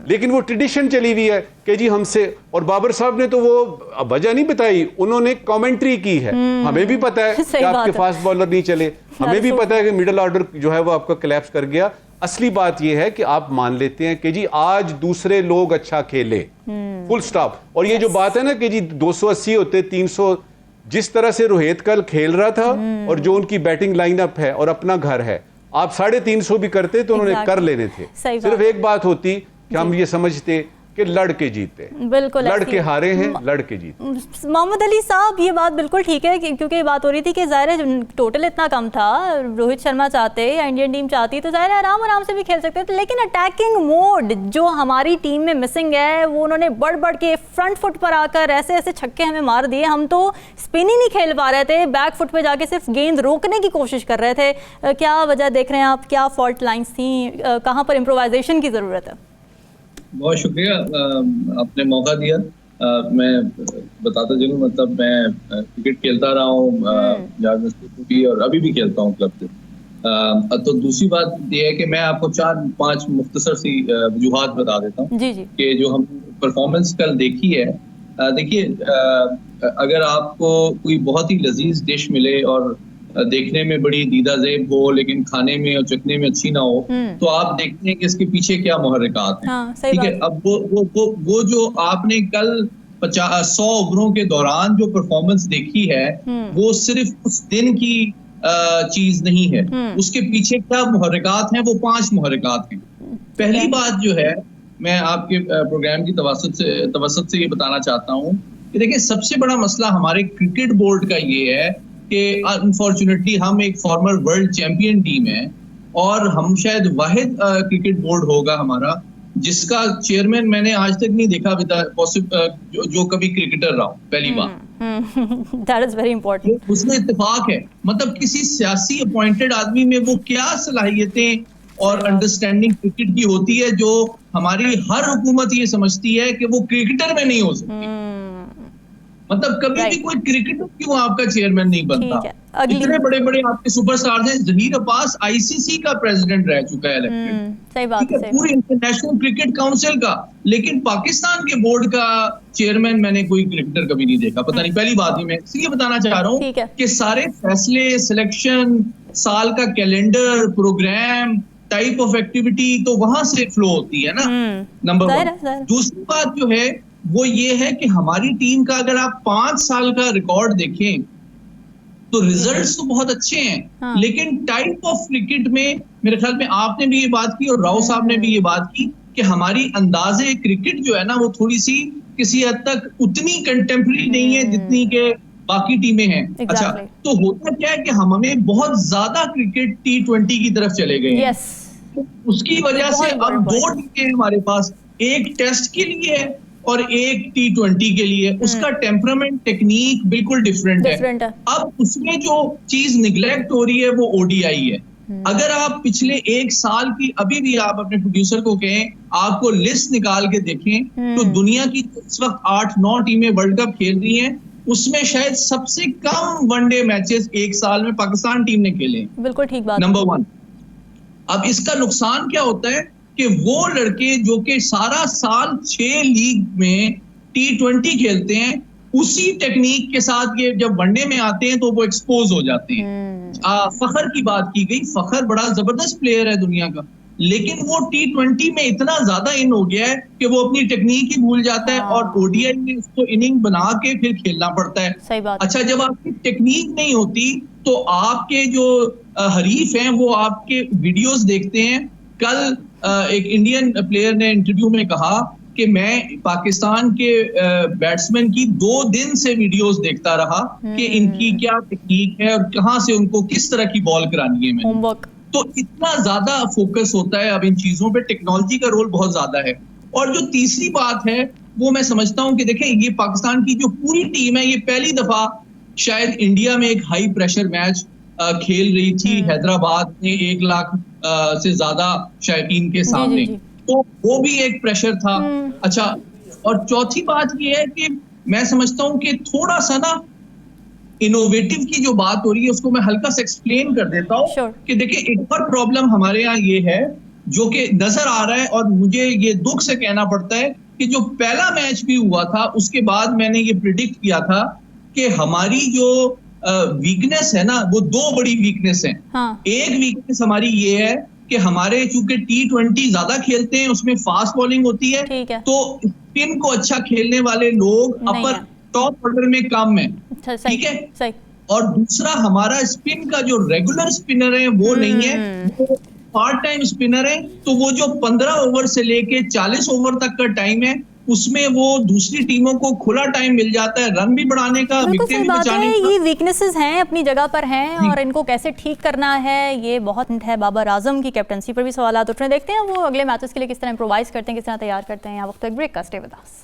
लेकिन वो ट्रेडिशन चली हुई है कि जी हमसे, और बाबर साहब ने तो वो वजह नहीं बताई, उन्होंने कमेंट्री की है। हमें भी पता है कि आपके फास्ट बॉलर नहीं चले, हमें भी पता है कि मिडिल ऑर्डर जो है वो आपका कोलैप्स कर गया। असली बात यह है कि आप मान लेते हैं कि जी आज दूसरे लोग अच्छा खेले, फुल स्टॉप। और ये जो बात है ना कि जी 280 होते 300, जिस तरह से रोहित कल खेल रहा था और जो उनकी बैटिंग लाइनअप है और अपना घर है, आप 350 भी करते तो उन्होंने कर लेने थे। सिर्फ एक बात होती कि हम ये समझते कि लड़के जीते,
बिल्कुल
लड़के हारे हैं, लड़के जीते।
मोहम्मद अली साहब, ये बात बिल्कुल ठीक है, क्योंकि ये बात हो रही थी कि ज़ाहिर है टोटल इतना कम था, रोहित शर्मा चाहते या इंडियन टीम चाहती तो ज़ाहिर है आराम से भी खेल सकते थे, लेकिन अटैकिंग मोड जो हमारी टीम में मिसिंग है, वो उन्होंने बढ़ के फ्रंट फुट पर आकर ऐसे छक्के हमें मार दिए। हम तो स्पिन ही नहीं खेल पा रहे थे, बैक फुट पर जाके सिर्फ गेंद रोकने की कोशिश कर रहे थे। क्या वजह देख रहे हैं आप, क्या फॉल्ट लाइन्स थी, कहाँ पर इम्प्रोवाइजेशन की ज़रूरत है?
बहुत शुक्रिया, आपने मौका दिया। मैं बताता चलूं, मतलब मैं क्रिकेट खेलता रहा हूँ भी, और अभी भी खेलता हूँ क्लब से। तो दूसरी बात यह है कि मैं आपको 4-5 मुख्तसर सी वजूहात बता देता हूँ कि जो हम परफॉर्मेंस कल देखी है। देखिए, अगर आपको कोई बहुत ही लजीज डिश मिले और देखने में बड़ी दीदा ज़ेब हो, लेकिन खाने में और चखने में अच्छी ना हो, तो आप देखते हैं कि इसके पीछे क्या मुहर्रिकात हैं। ठीक है, अब वो जो आपने कल 100 ओवरों के दौरान जो परफॉर्मेंस देखी है, वो सिर्फ उस दिन की चीज नहीं है, उसके पीछे क्या मुहर्रिकात हैं, वो 5 मुहर्रिकात हैं। पहली बात जो है, मैं आपके प्रोग्राम की तवसत से ये बताना चाहता हूँ कि देखिए, सबसे बड़ा मसला हमारे क्रिकेट बोर्ड का ये है कि अनफॉर्चुनेटली हम एक फॉर्मर वर्ल्ड चैंपियन टीम है, और हम शायद वाहिद क्रिकेट बोर्ड होगा हमारा जिसका चेयरमैन मैंने आज तक नहीं देखा जो कभी क्रिकेटर रहा हो। पहली बात
That is very important.
उसमें इत्तेफाक है, मतलब किसी सियासी अपॉइंटेड आदमी में वो क्या सलाहियतें और अंडरस्टैंडिंग क्रिकेट की होती है जो हमारी हर हुकूमत ये समझती है कि वो क्रिकेटर में नहीं हो सकती। मतलब कभी भी कोई क्रिकेटर क्यों आपका चेयरमैन नहीं बनता? इतने बड़े बड़े आपके सुपरस्टार्स हैं। ज़हीर अब्बास आईसीसी का प्रेसिडेंट रह चुका है इलेक्टेड,
सही बात है,
पूरी इंटरनेशनल क्रिकेट काउंसिल का, लेकिन पाकिस्तान के बोर्ड का चेयरमैन मैंने कोई क्रिकेटर कभी नहीं देखा। पता नहीं, पहली बात ही मैं इसलिए बताना चाह रहा हूँ कि सारे फैसले, सिलेक्शन, साल का calendar, programme, type of activity तो वहां से फ्लो होती है ना, नंबर 1। दूसरी बात जो है वो ये है कि हमारी टीम का अगर आप 5 साल का रिकॉर्ड देखें तो रिजल्ट्स तो बहुत अच्छे हैं।
हाँ।
लेकिन टाइप ऑफ क्रिकेट में मेरे ख्याल में आपने भी ये बात की और राव साहब ने भी ये बात की कि हमारी अंदाजे क्रिकेट जो है ना वो थोड़ी सी किसी हद तक उतनी कंटेम्प्रेरी नहीं है जितनी के बाकी टीमें हैं। अच्छा, तो होता क्या है कि हमें बहुत ज्यादा क्रिकेट T20 की तरफ चले गए हैं। उसकी वजह से अब 2 टीमें हैं हमारे पास, एक टेस्ट के लिए है और एक T20 के लिए। उसका टेम्परामेंट, टेक्निक बिल्कुल डिफरेंट है। अब उसमें जो चीज निगलेक्ट हो रही है वो ODI है। अगर आप पिछले 1 साल की, अभी भी आप अपने प्रोड्यूसर को कहें आपको लिस्ट निकाल के देखें तो दुनिया की इस वक्त 8-9 टीमें वर्ल्ड कप खेल रही हैं, उसमें शायद सबसे कम वनडे मैचेस 1 साल में पाकिस्तान टीम ने खेले।
बिल्कुल ठीक बात।
नंबर 1। अब इसका नुकसान क्या होता है कि वो लड़के जो कि सारा साल 6 लीग में T20 खेलते हैं, उसी टेक्निक के साथ ये जब वनडे में आते हैं तो वो एक्सपोज हो जाते हैं। फखर की बात की गई, फखर बड़ा जबरदस्त प्लेयर है दुनिया का, लेकिन वो T20 में इतना ज्यादा इन हो गया है कि वो अपनी टेक्निक ही भूल जाता है और ODI में उसको इनिंग बना के फिर खेलना पड़ता है।
सही बात।
अच्छा, जब आपकी टेक्निक नहीं होती तो आपके जो हरीफ हैं वो आपके वीडियोस देखते हैं। कल एक इंडियन प्लेयर ने इंटरव्यू में कहा कि मैं पाकिस्तान के बैट्समैन की 2 दिन से वीडियोस देखता रहा कि इनकी क्या टेक्निक है और कहां से उनको किस तरह की बॉल करानी है मैंने। तो इतना ज्यादा फोकस होता है अब इन चीजों पे, टेक्नोलॉजी का रोल बहुत ज्यादा है। और जो तीसरी बात है वो मैं समझता हूं कि देखें, ये पाकिस्तान की जो पूरी टीम है, ये पहली दफा शायद इंडिया में एक हाई प्रेशर मैच खेल रही थी हैदराबाद में 1 लाख से ज्यादा शायकीन के सामने। तो वो भी एक प्रेशर था। अच्छा, और चौथी बात ये है कि मैं समझता हूं कि थोड़ा सा ना इनोवेटिव की जो बात हो रही है उसको मैं हल्का सा एक्सप्लेन कर देता हूं कि देखिए, एक और प्रॉब्लम हमारे यहाँ ये है जो कि नजर आ रहा है और मुझे ये दुख से कहना पड़ता है कि जो पहला मैच भी हुआ था उसके बाद मैंने ये प्रिडिक्ट किया था कि हमारी जो वीकनेस है ना, वो 2 बड़ी वीकनेस है। एक वीकनेस हमारी ये है कि हमारे चूंकि T20 ज्यादा खेलते हैं, उसमें फास्ट बॉलिंग होती है, तो स्पिन को अच्छा खेलने वाले लोग अपर टॉप ऑर्डर में कम है। ठीक है। और दूसरा, हमारा स्पिन का जो रेगुलर स्पिनर है वो नहीं है, वो पार्ट टाइम स्पिनर है। तो वो जो 15 ओवर से लेके 40 ओवर तक का टाइम है उसमें वो दूसरी टीमों को खुला टाइम मिल जाता है रन भी बढ़ाने का, विकेट भी बचाने का।
ये वीकनेसेस हैं, अपनी जगह पर हैं और इनको कैसे ठीक करना है ये बहुत है। बाबर आजम की कैप्टनसी पर भी सवाल उठने, देखते हैं वो अगले मैचेस के लिए किस तरह इम्प्रोवाइज करते हैं, किस तरह तैयार करते हैं। यहाँ वक्त एक ब्रेक का, stay with us.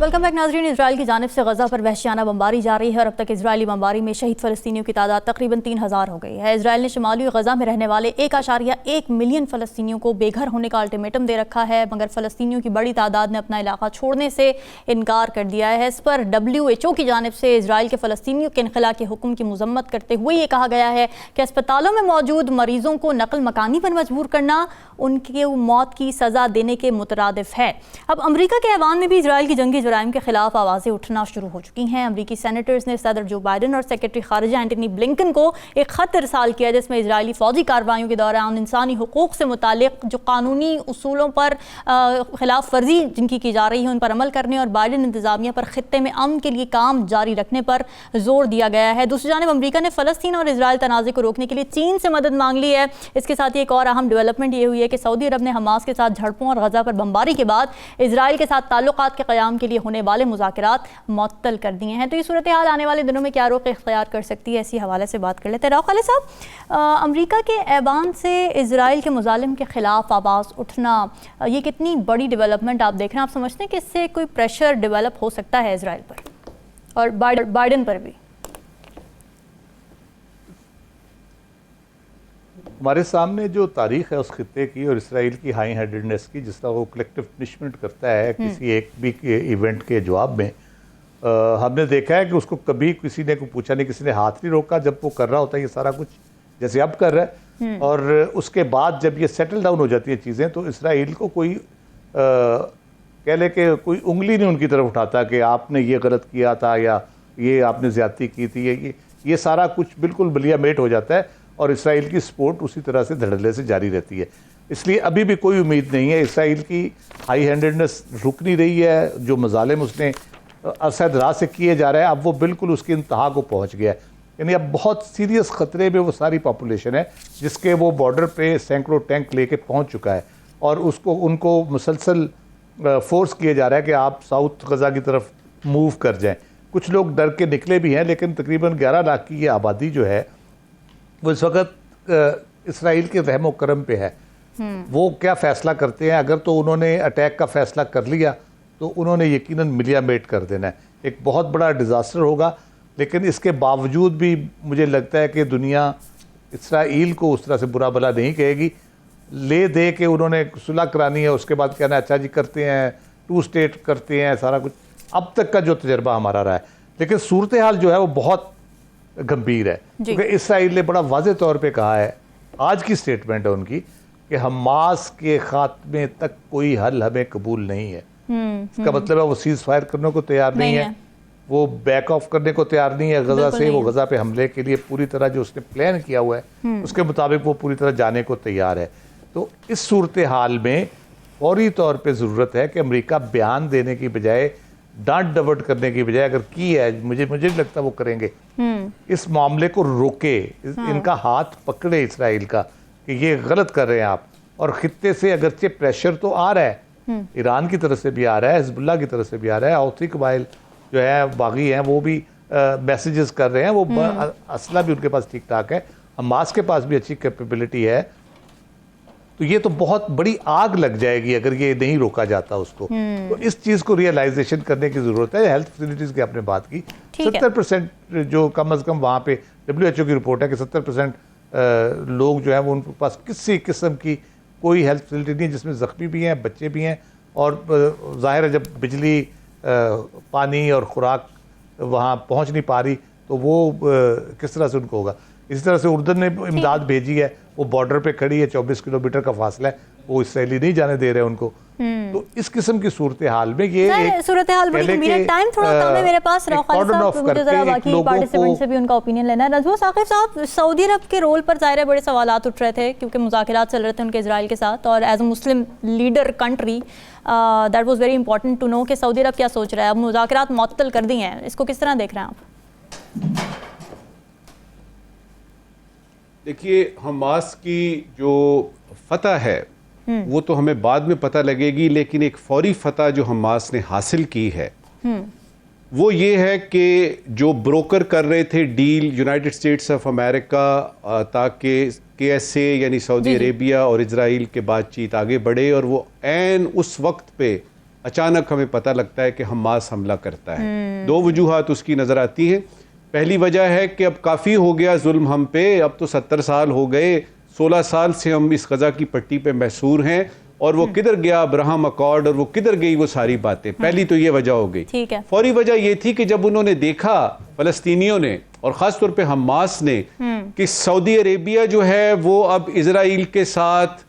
Welcome back नाज़रीन। इजराइल की जानिब से गज़ा पर वहशियाना बमबारी जारी है और अब तक इजरायली बमबारी में शहीद फ़लस्तीनियों की तादाद तकरीबन 3000 हो गई है। इजराइल ने शुमाली गज़ा में रहने वाले 1.1 मिलियन फ़लस्तीनियों को बेघर होने का अल्टीमेटम दे रखा है, मगर फ़लस्तीनियों की बड़ी तादाद ने अपना इलाका छोड़ने से इनकार कर दिया है। इस पर WHO की जानिब से इजराइल के फ़लस्तीनियों के इनखला के हुक्म की मजम्मत करते हुए ये कहा गया है कि अस्पतालों में मौजूद मरीजों को नकल मकानी पर मजबूर करना उनकी मौत की सज़ा देने के मुतरादिफ है। अब अमरीका के ऐवान में भी इजराइल की जंगी जराइम के खिलाफ आवाज़ें उठना शुरू हो चुकी हैं। अमरीकी सेनेटर्स ने सदर जो बाइडन और सेक्रेटरी खारिजा एंटनी ब्लिंकन को एक खत इरसाल किया जिसमें इजरायली फौजी कार्रवाइयों के दौरान इंसानी हुकूक से मुतालिक जो कानूनी उसूलों पर खिलाफ वर्जी जिनकी की जा रही है उन पर अमल करने और बाइडन इंतजामिया पर खित्ते में अमन के लिए काम जारी रखने पर जोर दिया गया है। दूसरी जानिब अमरीका ने फ़लस्तीन और इजराइल तनाज़े को रोकने के लिए चीन से मदद मांग ली है। इसके साथ ही एक और अहम डेवलपमेंट ये हुई है कि सऊदी अरब ने हमास के साथ झड़पों और गज़ा पर बमबारी के बाद इजराइल के साथ ताल्लुकात के क़याम के लिए होने वाले मुज़ाकरात मुअत्तल कर दिए हैं। तो ये सूरत हाल आने वाले दिनों में क्या रुख इख्तियार कर सकती है, इसी हवाले से बात कर लेते हैं। राव खालिद साहब, अमरीका के ऐवान से इजराइल के मुजालिम के खिलाफ आवाज़ उठना, ये कितनी बड़ी डेवलपमेंट आप देख रहे हैं? आप समझते हैं कि इससे कोई प्रेशर डेवलप हो सकता है इजराइल पर और बाइडन पर भी?
हमारे सामने जो तारीख है उस खित्ते की और इसराइल की हाई हेडेडनेस की, जिस तरह वो कलेक्टिव पनिशमेंट करता है किसी एक भी इवेंट के जवाब में, हमने देखा है कि उसको कभी किसी ने को पूछा नहीं, किसी ने हाथ नहीं रोका जब वो कर रहा होता है ये सारा कुछ जैसे अब कर रहा है। और उसके बाद जब ये सेटल डाउन हो जाती है चीज़ें तो इसराइल को कोई कह ले कि कोई उंगली नहीं उनकी तरफ उठाता कि आपने ये गलत किया था या ये आपने ज्यादती की थी। ये सारा कुछ बिल्कुल बलियामेट हो जाता है और इसराइल की सपोर्ट उसी तरह से धड़ल्ले से जारी रहती है। इसलिए अभी भी कोई उम्मीद नहीं है। इसराइल की हाई हैंडेडनेस रुक नहीं रही है। जो मजालिम उसने अरसद राह से किए जा रहे हैं, अब वो बिल्कुल उसकी इंतहा को पहुंच गया है। यानी अब बहुत सीरियस खतरे में वो सारी पॉपुलेशन है जिसके वो बॉर्डर पे सैकड़ों टैंक लेके पहुंच चुका है और उनको मुसलसल फोर्स किया जा रहा है कि आप साउथ गजा की तरफ मूव कर जाएं। कुछ लोग डर के निकले भी हैं, लेकिन तकरीबन 11 लाख की ये आबादी जो है वो इस वक्त इसराइल के रहमो करम पे है। वो क्या फैसला करते हैं। अगर तो उन्होंने अटैक का फैसला कर लिया तो उन्होंने यकीनन मिलियामेट कर देना है। एक बहुत बड़ा डिज़ास्टर होगा, लेकिन इसके बावजूद भी मुझे लगता है कि दुनिया इसराइल को उस तरह से बुरा भला नहीं कहेगी। ले दे के उन्होंने सुलह करानी है, उसके बाद कहना अच्छा जी करते हैं, 2 स्टेट करते हैं, सारा कुछ अब तक का जो तजर्बा हमारा रहा है। लेकिन सूरत हाल जो है वो बहुत गंभीर है, क्योंकि इसराइल ने बड़ा वाज़ेह तौर पे कहा है, आज की स्टेटमेंट है उनकी, कि हमास के खात्मे तक कोई हल हमें कबूल नहीं है। इसका मतलब है वो सीज फायर करने को तैयार नहीं है, वो बैक ऑफ करने को तैयार नहीं है गजा से। वो गजा पे हमले के लिए पूरी तरह जो उसने प्लान किया हुआ है उसके मुताबिक वो पूरी तरह जाने को तैयार है। तो इस सूरत हाल में फौरी तौर पे ज़रूरत है कि अमेरिका बयान देने की बजाय, डांट डबट करने की बजाय, अगर की है, मुझे नहीं लगता वो करेंगे, इस मामले को रोके, इनका हाथ पकड़े इसराइल का कि ये गलत कर रहे हैं आप। और खित्ते से अगरचे प्रेशर तो आ रहा है, ईरान की तरफ से भी आ रहा है, हिजबुल्लाह की तरफ से भी आ रहा है, हौथी कबाइल जो है बागी हैं वो भी मैसेजेस कर रहे हैं, वो असला भी उनके पास ठीक ठाक है, हमास के पास भी अच्छी कैपेबिलिटी है। तो ये तो बहुत बड़ी आग लग जाएगी अगर ये नहीं रोका जाता उसको। तो इस चीज़ को रियलाइजेशन करने की ज़रूरत है। हेल्थ फैसिलिटीज़ की आपने बात की, 70% जो कम अज़ कम वहाँ पे WHO की रिपोर्ट है कि 70% लोग जो हैं वो उनके पास किसी किस्म की कोई हेल्थ फैसिलिटी नहीं है, जिसमें ज़ख्मी भी हैं, बच्चे भी हैं। और ज़ाहिर है जब बिजली, पानी और खुराक वहाँ पहुँच नहीं पा रही तो वो किस तरह से उनको होगा। इसी तरह से उर्दन ने इमदाद भेजी है, वो बॉर्डर पे खड़ी है, 24 किलोमीटर का फासला है, वो इसराइली नहीं जाने दे रहे उनको। तो इस किस्म की सूरत हाल में ये
सूरत हाल बड़ी गंभीर है। टाइम थोड़ा कम है मेरे पास, रौखानी साहब मुझे जरा बाकी पार्टिसिपेंट से भी उनका ओपिनियन लेना है। नजमो साकिब साहब, सऊदी अरब के रोल पर ज़ाहिर है बड़े सवालात उठ रहे थे क्योंकि मुज़ाकरात चल रहे थे उनके इजराइल के साथ, और as a Muslim leader country that was very important to know कि सऊदी अरब क्या सोच रहा है। अब मुज़ाकरात मुअत्तल कर दी हैं, इसको किस तरह देख रहे हैं आप?
देखिए, हमास की जो फतह है वो तो हमें बाद में पता लगेगी, लेकिन एक फौरी फतह जो हमास ने हासिल की है वो ये है कि जो ब्रोकर कर रहे थे deal United states of America, ताकि KSA यानी सऊदी अरेबिया और इजराइल के बातचीत आगे बढ़े, और वो ऐन उस वक्त पे अचानक हमें पता लगता है कि हमास हमला करता है। 2 वजूहात उसकी नज़र आती हैं। पहली वजह है कि अब काफ़ी हो गया जुल्म हम पे, अब तो 70 साल हो गए, 16 साल से हम इस गजा की पट्टी पे महसूर हैं, और वो किधर गया अब्राहम अकॉर्ड, और वो किधर गई वो सारी बातें। पहली तो ये वजह हो गई।
ठीक है।
फौरी वजह ये थी कि जब उन्होंने देखा, फलस्तीनियों ने और ख़ासतौर पे हमास ने, कि सऊदी अरेबिया जो है वो अब इजराइल के साथ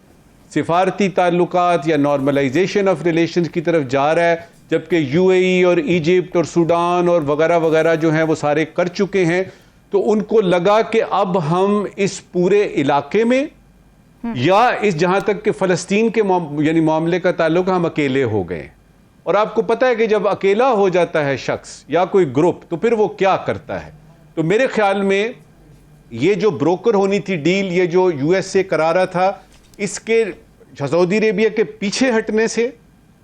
सिफारती ताल्लुकात या नॉर्मलाइजेशन ऑफ रिलेशंस की तरफ जा रहा है, जबकि UAE और इजिप्ट और सूडान और वगैरह वगैरह जो हैं वो सारे कर चुके हैं, तो उनको लगा कि अब हम इस पूरे इलाके में या इस जहां तक कि फ़लस्तीन के यानी मामले का ताल्लुक, हम अकेले हो गए। और आपको पता है कि जब अकेला हो जाता है शख्स या कोई ग्रुप तो फिर वो क्या करता है। तो मेरे ख्याल में ये जो ब्रोकर होनी थी डील, ये जो USA करा रहा था, इसके सऊदी अरेबिया के पीछे हटने से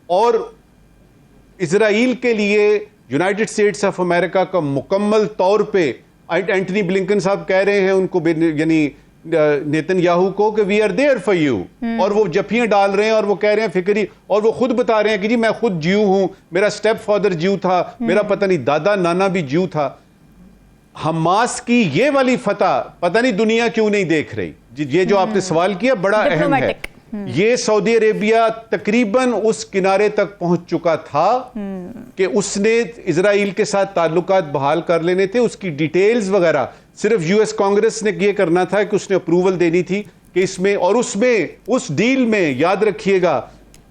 और इजराइल के लिए यूनाइटेड स्टेट्स ऑफ अमेरिका का मुकम्मल तौर पे, एंटनी ब्लिंकन साहब कह रहे हैं उनको, यानी नेतन्याहू को, कि we are there for you, और वो जफियां डाल रहे हैं और वो कह रहे हैं फिक्री, और वो खुद बता रहे हैं कि जी मैं खुद ज्यू हूं, मेरा स्टेप फादर ज्यू था, मेरा पता नहीं दादा नाना भी ज्यू था। हमास की ये वाली फतह पता नहीं दुनिया क्यों नहीं देख रही। ये जो आपने सवाल किया बड़ा अहम है। ये सऊदी अरेबिया तकरीबन उस किनारे तक पहुंच चुका था कि उसने इजराइल के साथ ताल्लुकात बहाल कर लेने थे। उसकी डिटेल्स वगैरह सिर्फ US कांग्रेस ने ये करना था कि उसने अप्रूवल देनी थी कि इसमें, और उसमें उस डील में याद रखिएगा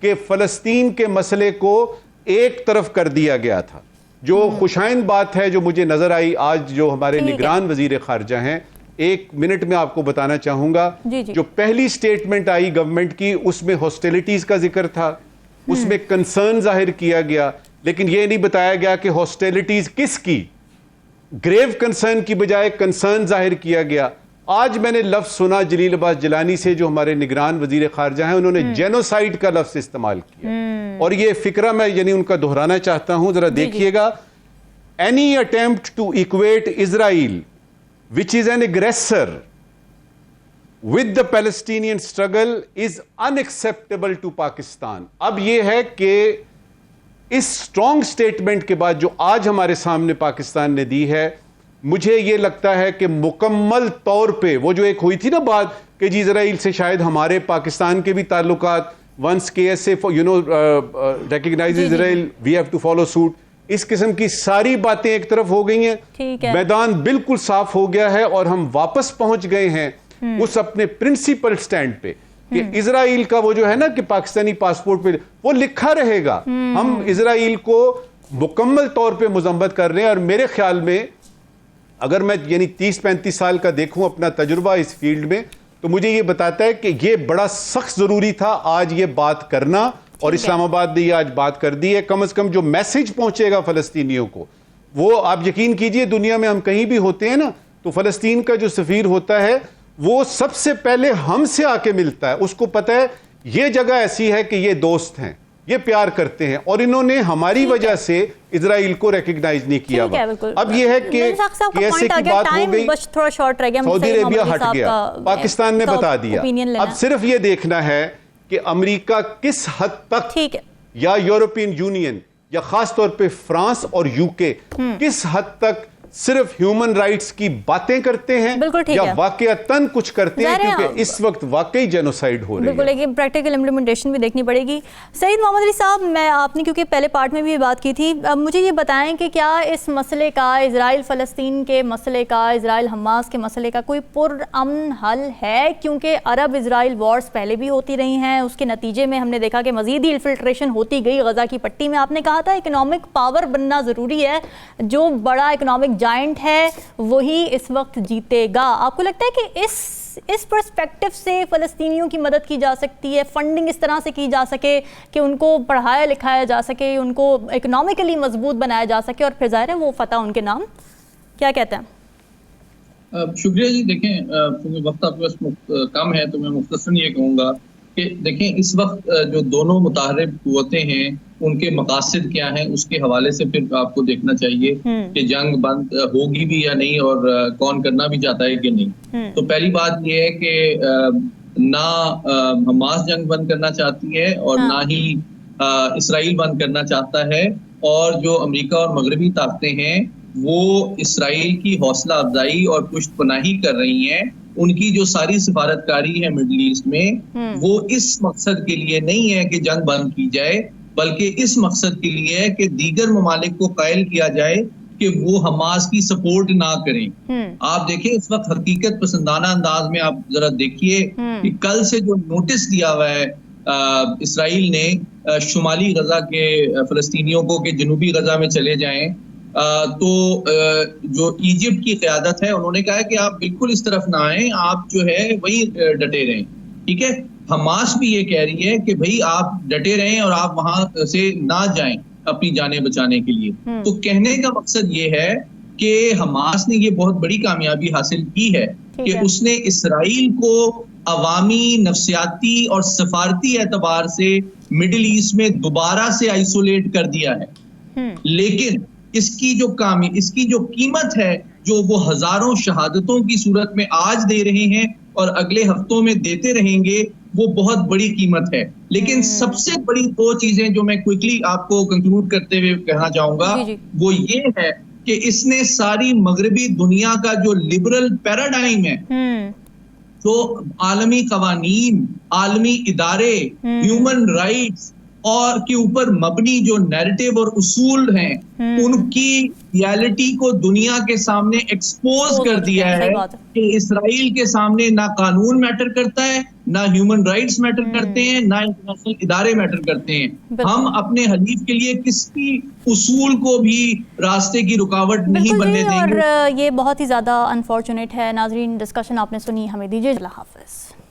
कि फ़लस्तीन के मसले को एक तरफ कर दिया गया था। जो खुशाइन बात है जो मुझे नजर आई आज जो हमारे निगरान वजीर खारजा हैं, 1 मिनट में आपको बताना चाहूंगा, जो पहली स्टेटमेंट आई गवर्नमेंट की उसमें हॉस्टिलिटीज का जिक्र था, उसमें कंसर्न जाहिर किया गया, लेकिन यह नहीं बताया गया कि हॉस्टिलिटीज किसकी, ग्रेव कंसर्न की बजाय कंसर्न जाहिर किया गया। आज मैंने लफ्ज सुना जलील अब्बास जिलानी से जो हमारे निगरान वजीर खारजा हैं, उन्होंने जेनोसाइड का लफ्ज इस्तेमाल किया और ये फिक्रा मैं यानी उनका दोहराना चाहता हूं, जरा देखिएगा। Any attempt to equate Israel which is an aggressor with the Palestinian struggle is unacceptable to Pakistan। अब यह है कि इस स्ट्रॉन्ग स्टेटमेंट के बाद जो आज हमारे सामने पाकिस्तान ने दी है, मुझे यह लगता है कि मुकम्मल तौर पे वो जो एक हुई थी ना बात कि जी इजराइल से शायद हमारे पाकिस्तान के भी ताल्लुकात, once KSA recognise Israel we have to follow suit, इस किस्म की सारी बातें एक तरफ हो गई हैं, मैदान बिल्कुल साफ हो गया है और हम वापस पहुंच गए हैं उस अपने प्रिंसिपल स्टैंड पे कि इजराइल का वो जो है ना कि पाकिस्तानी पासपोर्ट पे वो लिखा रहेगा, हम इजराइल को मुकम्मल तौर पे मुजम्मत कर रहे हैं। और मेरे ख्याल में अगर मैं यानी 30-35 साल का देखूं अपना तजुर्बा इस फील्ड में, तो मुझे ये बताता है कि ये बड़ा सख्त जरूरी था आज ये बात करना, और इस्लामाबाद ने ये आज बात कर दी है। कम से कम जो मैसेज पहुंचेगा फलस्तीनियों को, वो आप यकीन कीजिए दुनिया में हम कहीं भी होते हैं ना, तो फलस्तीन का जो सफीर होता है वो सबसे पहले हमसे आके मिलता है, उसको पता है ये जगह ऐसी है कि ये दोस्त हैं, ये प्यार करते हैं, और इन्होंने हमारी वजह से इजराइल को रिकग्नाइज नहीं किया। अब ये है कि कैसे की बात हो गई, सऊदी अरेबिया हट गया, पाकिस्तान ने बता दिया। अब सिर्फ ये देखना है कि अमेरिका किस हद तक या यूरोपियन यूनियन या खास तौर पे फ्रांस और यूके किस हद तक सिर्फ ह्यूमन राइट्स की बातें करते हैं या वाकईतन कुछ करते हैं, क्योंकि इस वक्त वाकई जेनोसाइड हो रही है।
बिल्कुल, एक प्रैक्टिकल इम्प्लीमेंटेशन भी देखनी पड़ेगी। सईद मोहम्मद अली साहब, मैं आपने क्योंकि पहले पार्ट में भी बात की थी, अब मुझे ये बताएं कि क्या इस मसले का, इजराइल फ़लस्तीन के मसले का, इजराइल हमास के मसले का कोई पुरअमन हल है? क्योंकि अरब इजराइल वॉर्स पहले भी होती रही हैं, उसके नतीजे में हमने देखा कि मज़ीद ही इन्फिल्ट्रेशन होती गई गज़ा की पट्टी में। आपने कहा था इकोनॉमिक पावर बनना ज़रूरी है, जो बड़ा इकोनॉमिक जायंट है वही इस वक्त जीतेगा। आपको लगता है कि इस पर्सपेक्टिव से फ़लस्तीनियों की मदद की जा सकती है, फंडिंग इस तरह से की जा सके कि उनको पढ़ाया लिखाया जा सके, उनको इकोनॉमिकली मजबूत बनाया जा सके, और फिर जाहिर है वो फतह उनके नाम? क्या कहते हैं?
शुक्रिया जी। देखें, वक्त आपके पास कम है तो मैं मुख्तसरन ये कहूँगा कि देखें इस वक्त जो दोनों मुताहरिब कुव्वतें हैं उनके मकासद क्या हैं, उसके हवाले से फिर आपको देखना चाहिए कि जंग बंद होगी भी या नहीं, और कौन करना भी चाहता है कि नहीं। तो पहली बात यह है कि ना हमास जंग बंद करना चाहती है और ना ही इसराइल बंद करना चाहता है, और जो अमेरिका और मगरबी ताकतें हैं वो इसराइल की हौसला अफजाई और पुष्टपनाही कर रही हैं। उनकी जो सारी सिफारतकारी है मिडल ईस्ट में, वो इस मकसद के लिए नहीं है कि जंग बंद की जाए, बल्कि इस मकसद के लिए है कि दीगर ममालिक को कायल किया जाए कि वो हमास की सपोर्ट ना करें। आप देखें इस वक्त हकीकत पसंदाना अंदाज में आप जरा देखिए कि कल से जो नोटिस दिया हुआ है इसराइल ने शुमाली गजा के फलस्तीनियों को कि जनूबी गजा में चले जाएं, तो जो इजिप्ट की क़यादत है उन्होंने कहा है कि आप बिल्कुल इस तरफ ना आए, आप जो है वही डटे रहें। ठीक है, हमास भी ये कह रही है कि भाई आप डटे रहें और आप वहां से ना जाएं अपनी जानें बचाने के लिए। तो कहने का मकसद ये है कि हमास ने ये बहुत बड़ी कामयाबी हासिल की है कि उसने इसराइल को अवामी, नफ्सियाती और सफारती एतबार से मिडिल ईस्ट में दोबारा से आइसोलेट कर दिया है। लेकिन इसकी जो कीमत है, जो वो हजारों शहादतों की सूरत में आज दे रहे हैं और अगले हफ्तों में देते रहेंगे, वो बहुत बड़ी कीमत है। लेकिन सबसे बड़ी दो चीजें जो मैं क्विकली आपको कंक्लूड करते हुए कहना चाहूंगा वो ये है कि इसने सारी मगरबी दुनिया का जो लिबरल पैराडाइम है, जो आलमी कवानीन, आलमी इदारे, ह्यूमन राइट्स और के ऊपर मबनी जो नैरेटिव और उसूल हैं उनकी रियलिटी को दुनिया के सामने एक्सपोज कर दिया है कि इसराइल के सामने ना कानून मैटर करता है, ना ह्यूमन राइट्स मैटर करते हैं, ना इंटरनेशनल इदारे मैटर करते हैं। हम अपने हलीफ के लिए किसी उसूल को भी रास्ते की रुकावट नहीं बनने देंगे।
और ये बहुत ही ज्यादा अनफॉर्चुनेट है। नाजरीन, डिस्कशन आपने सुनी, हमें दीजिए इजाज़त। हाफिज़।